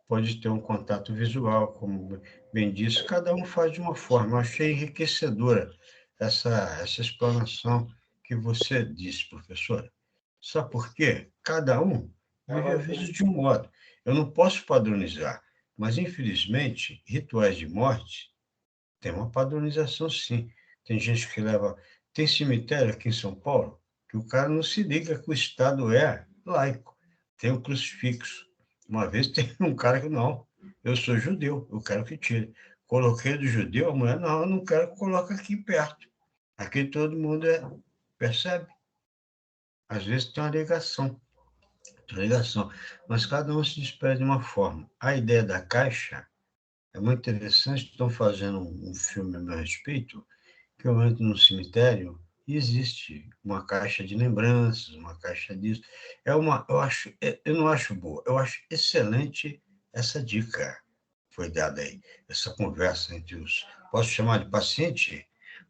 S4: pode ter um contato visual, como bem disse, cada um faz de uma forma. Eu achei enriquecedora essa explanação que você disse, professora. Sabe por quê? Cada um vive a vida de um modo. Eu não posso padronizar, mas, infelizmente, rituais de morte têm uma padronização, sim. Tem gente que leva... Tem cemitério aqui em São Paulo que o cara não se liga que o Estado é laico. Tem um crucifixo. Uma vez tem um cara que, não, eu sou judeu, eu quero que tire. Coloquei do judeu, a mulher, não, eu não quero que coloque aqui perto. Aqui todo mundo percebe. Às vezes tem uma ligação, mas cada um se despede de uma forma. A ideia da caixa é muito interessante. Estão fazendo um filme a meu respeito, que eu entro no cemitério e existe uma caixa de lembranças, uma caixa disso. Eu não acho boa, eu acho excelente essa dica que foi dada aí, essa conversa entre os... Posso chamar de paciente?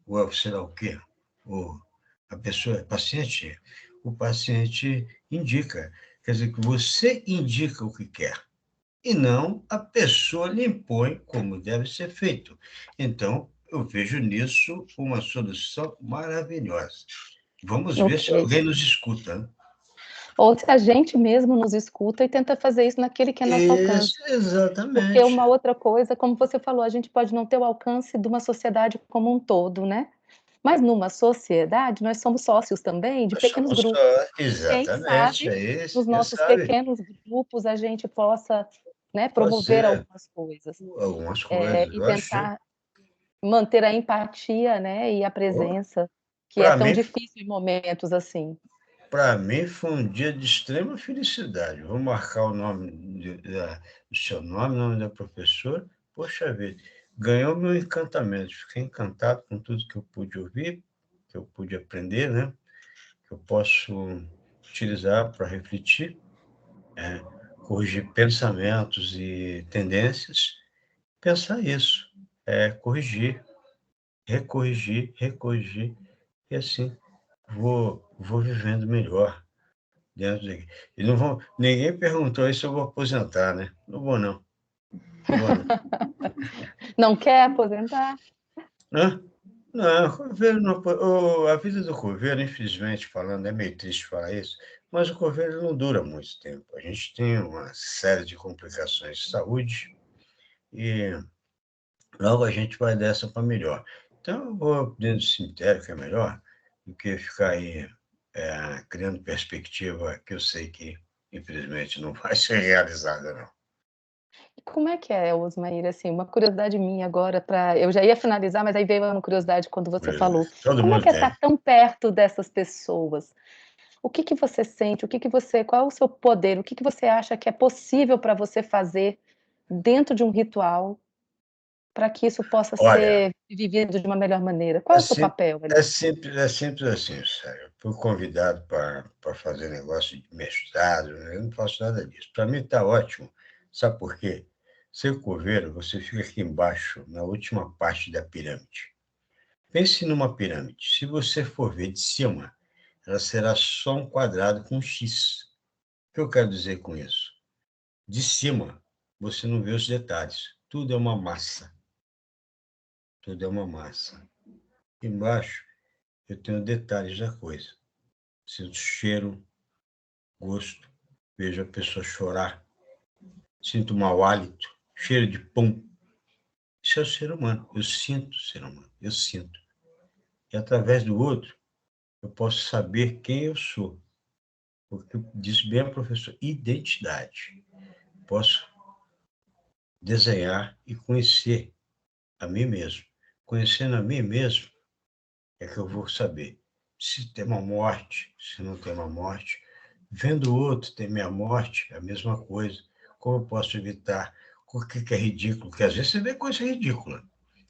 S4: Ou sei lá o quê? Ou a pessoa é paciente? O paciente indica. Quer dizer, que você indica o que quer, e não a pessoa lhe impõe como deve ser feito. Então, eu vejo nisso uma solução maravilhosa. Vamos ver se
S1: Ok.
S4: alguém nos escuta, né?
S1: Ou se a gente mesmo nos escuta e tenta fazer isso naquele que é nosso alcance.
S4: Isso, exatamente.
S1: Porque uma outra coisa, como você falou, a gente pode não ter o alcance de uma sociedade como um todo, né? Mas numa sociedade, nós somos sócios também de pequenos grupos. Quem
S4: Exatamente,
S1: sabe,
S4: é isso.
S1: nos
S4: Quem
S1: nossos
S4: sabe
S1: pequenos grupos, a gente possa, né, promover
S4: fazer
S1: algumas coisas.
S4: algumas coisas.
S1: E
S4: Eu acho,
S1: tentar manter a empatia, né, e a presença, que é
S4: para
S1: tão
S4: mim,
S1: difícil em momentos assim.
S4: para mim foi um dia de extrema felicidade. Vou marcar o nome do seu nome, o nome da professora. Poxa vida, ganhou meu encantamento. Fiquei encantado com tudo que eu pude ouvir, que eu pude aprender, né? Que eu posso utilizar para refletir, corrigir pensamentos e tendências. Pensar isso, corrigir, recorrigir, recorrigir, e assim vou vivendo melhor dentro daqui. E não vão, ninguém perguntou aí se eu vou aposentar, né? Não vou, não. Não vou, não.
S1: Não quer aposentar?
S4: Hã? Não, o coveiro não, a vida do coveiro, infelizmente falando, é meio triste falar isso, mas o coveiro não dura muito tempo. A gente tem uma série de complicações de saúde e logo a gente vai dessa para melhor. Então, eu vou dentro do cemitério, que é melhor, do que ficar aí criando perspectiva que eu sei que, infelizmente, não vai ser realizada, não.
S1: Como é que é, Osmair, assim, uma curiosidade minha agora para eu já ia finalizar, mas aí veio uma curiosidade quando você falou.
S4: Todo
S1: Como é
S4: mundo
S1: que é
S4: tem.
S1: estar tão perto dessas pessoas? O que que você sente? Qual é o seu poder? O que que você acha que é possível para você fazer dentro de um ritual, para que isso possa
S4: Olha,
S1: ser vivido de uma melhor maneira? Qual é o seu papel ali?
S4: é sempre assim, sério. Eu fui convidado para fazer negócio de mestrado, né? Eu não faço nada disso. Para mim está ótimo. Sabe por quê? Ser coveiro, você fica aqui embaixo, na última parte da pirâmide. Pense numa pirâmide. Se você for ver de cima, ela será só um quadrado com um X. O que eu quero dizer com isso? De cima, você não vê os detalhes. Tudo é uma massa. Tudo é uma massa. Embaixo, eu tenho detalhes da coisa. Sinto cheiro, gosto, vejo a pessoa chorar, sinto mau hálito, cheiro de pão. Isso é o ser humano. Eu sinto o ser humano. Eu sinto. E através do outro, eu posso saber quem eu sou. Porque disse bem a professora, identidade. Posso desenhar e conhecer a mim mesmo. Conhecendo a mim mesmo é que eu vou saber se tem uma morte, se não tem uma morte. Vendo o outro ter minha morte, é a mesma coisa. Como eu posso evitar? O que é ridículo? Porque às vezes você vê coisa ridícula,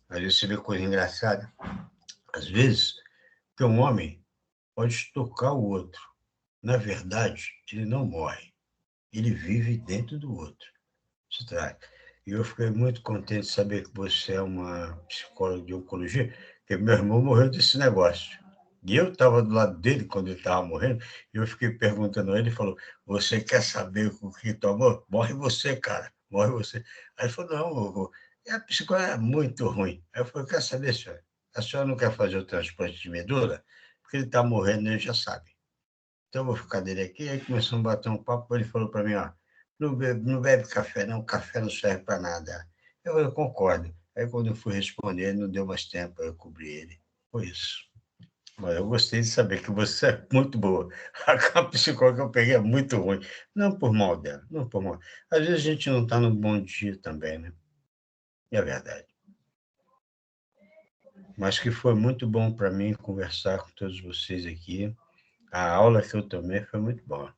S4: às vezes você vê coisa engraçada. Às vezes, que um homem pode tocar o outro. Na verdade, ele não morre, ele vive dentro do outro. E eu fiquei muito contente de saber que você é uma psicóloga de oncologia, porque meu irmão morreu desse negócio. E eu estava do lado dele quando ele estava morrendo, e eu fiquei perguntando a ele, ele falou, você quer saber o que tomou? Morre você, cara, morre você. Aí ele falou, não, a psicóloga é muito ruim. Aí eu falei, quer saber, senhor? a senhora não quer fazer o transplante de medula? Porque ele está morrendo, ele já sabe. Então, eu vou ficar dele aqui. Aí começamos a bater um papo, ele falou para mim, ó, não bebe café, não, café não serve para nada. Eu concordo. Aí, quando eu fui responder, não deu mais tempo, eu cobri ele. Foi isso. Mas eu gostei de saber que você é muito boa. A psicóloga que eu peguei é muito ruim. Não por mal dela, não por mal. Às vezes a gente não está num bom dia também, né? É verdade. Mas que foi muito bom para mim conversar com todos vocês aqui. A aula que eu tomei foi muito boa.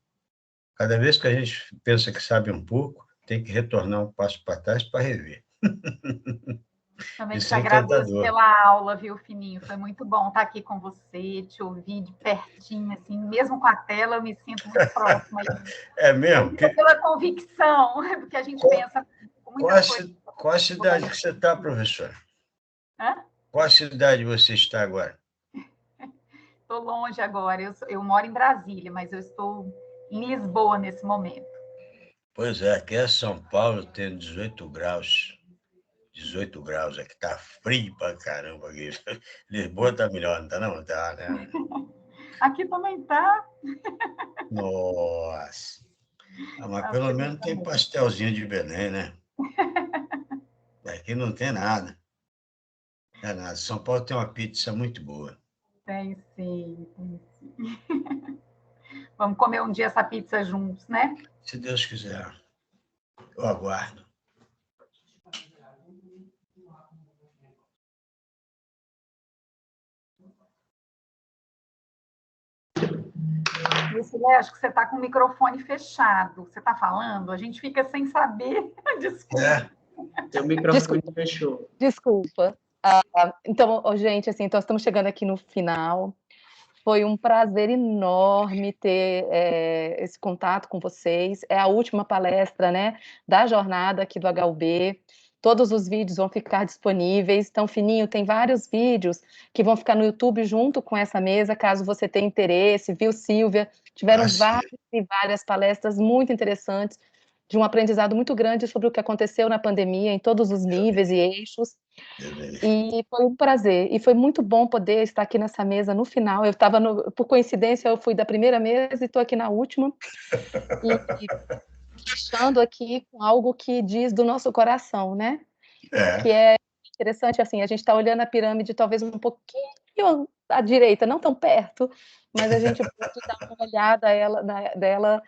S4: Cada vez que a gente pensa que sabe um pouco, tem que retornar um passo para trás para rever.
S3: Também
S4: Isso
S3: te
S4: é
S3: agradeço
S4: encantador.
S3: pela aula, viu, Fininho? Foi muito bom estar aqui com você, te ouvir de pertinho, assim, mesmo com a tela, eu me sinto muito próxima.
S4: É mesmo?
S3: Pela convicção, porque a gente
S4: Qual,
S3: pensa muitas coisas.
S4: qual a cidade que você está, professora?
S3: Hã?
S4: Qual cidade você está agora?
S3: Estou longe agora, eu moro em Brasília, mas eu estou em Lisboa nesse momento.
S4: Pois é, aqui é São Paulo, tem 18 graus. 18 graus, aqui tá frio pra caramba aqui. Lisboa tá melhor, não tá não? Tá, né?
S3: Aqui também está.
S4: Nossa. Mas
S3: Tá
S4: pelo
S3: frio
S4: menos tem
S3: também.
S4: pastelzinho de Belém, né? Aqui não tem nada. Não é nada. São Paulo tem uma pizza muito boa.
S3: Tem sim, tem sim. Vamos comer um dia essa pizza juntos, né?
S4: Se Deus quiser, eu aguardo.
S3: Lucilé, acho que você está com o microfone fechado. Você está falando? A gente fica sem saber. Desculpa.
S4: É,
S2: Teu microfone fechou.
S1: Desculpa. Então, gente, assim, então estamos chegando aqui no final. Foi um prazer enorme ter esse contato com vocês. É a última palestra, né, da jornada aqui do HUB. Todos os vídeos vão ficar disponíveis. Então, Fininho, tem vários vídeos que vão ficar no YouTube junto com essa mesa, caso você tenha interesse. Viu, Silvia? Tiveram várias e várias palestras muito interessantes, de um aprendizado muito grande sobre o que aconteceu na pandemia, em todos os níveis e eixos. E foi um prazer, e foi muito bom poder estar aqui nessa mesa no final. Eu estava, por coincidência, eu fui da primeira mesa e estou aqui na última, e fechando aqui com algo que diz do nosso coração, né? Que é interessante, assim, a gente está olhando a pirâmide talvez um pouquinho à direita, não tão perto, mas a gente pode dar uma olhada dela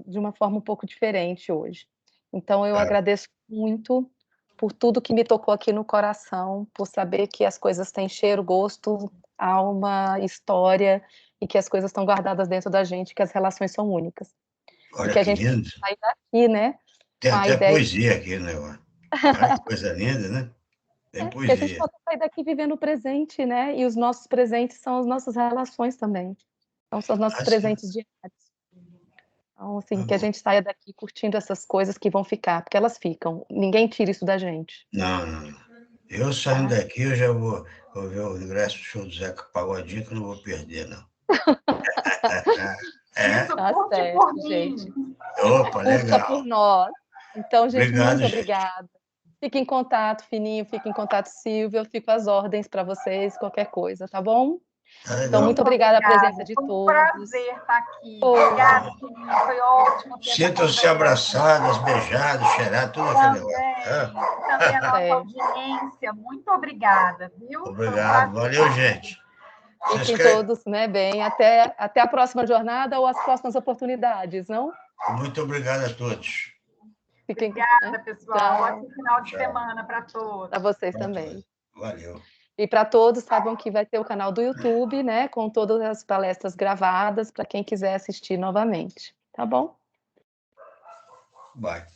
S1: de uma forma um pouco diferente hoje. Então, eu agradeço muito por tudo que me tocou aqui no coração, por saber que as coisas têm cheiro, gosto, alma, história, e que as coisas estão guardadas dentro da gente, que as relações são únicas. E
S4: olha
S1: que a
S4: que
S1: gente
S4: lindo.
S1: sai daqui, né,
S4: Tem
S1: com a
S4: até
S1: ideia
S4: poesia aqui, né? Olha que coisa linda, né? Tem
S1: que a gente
S4: poesia.
S1: possa sair daqui vivendo o presente, né? E os nossos presentes são as nossas relações também. Então, são os nossos
S4: Assim,
S1: presentes diários. Então, assim,
S4: tá
S1: que a
S4: bom.
S1: gente saia daqui curtindo essas coisas que vão ficar, porque elas ficam. Ninguém tira isso da gente.
S4: Não, não. Eu saindo
S1: Tá?
S4: daqui, eu já vou ver o ingresso do show do Zeca Pagodinho, que eu não vou perder, não. É?
S3: Isso,
S1: Tá
S3: curte
S1: certo,
S3: por
S1: gente.
S3: mim.
S4: Opa,
S1: Curta por
S4: legal.
S1: nós. Então, gente,
S4: Obrigado,
S1: muito
S4: gente.
S1: obrigada. Fique em contato, Fininho, fique em contato, Silvia. Eu fico às ordens para vocês, qualquer coisa, tá bom?
S4: Tá
S1: Então,
S4: legal.
S1: muito
S3: Muito
S1: obrigada a presença
S3: obrigada.
S1: de
S3: Foi um
S1: todos.
S3: prazer estar aqui.
S1: Oh,
S3: Obrigada, Fininho. Foi ótimo ter essa
S4: Sintam-se
S3: conversa.
S4: abraçadas, beijados, cheirados, tudo aquele negócio.
S3: Também. E também a nossa
S1: certo.
S3: audiência. Muito obrigada, viu? Foi um
S4: Obrigado.
S3: prazer.
S4: Valeu, gente. Se
S1: Fiquem
S4: inscreve.
S1: todos, né, bem, até a próxima jornada ou as próximas oportunidades, não?
S4: Muito obrigado a todos.
S1: Fiquem,
S3: Obrigada,
S1: né?
S3: pessoal.
S1: Tchau,
S3: Ótimo final de
S4: Tchau.
S3: semana para
S1: para
S3: todos.
S1: vocês
S4: Pra
S1: também.
S4: todos. Valeu.
S1: E para todos, saibam que vai ter o canal do YouTube, né, com todas as palestras gravadas, para quem quiser assistir novamente, tá bom?
S4: Bye.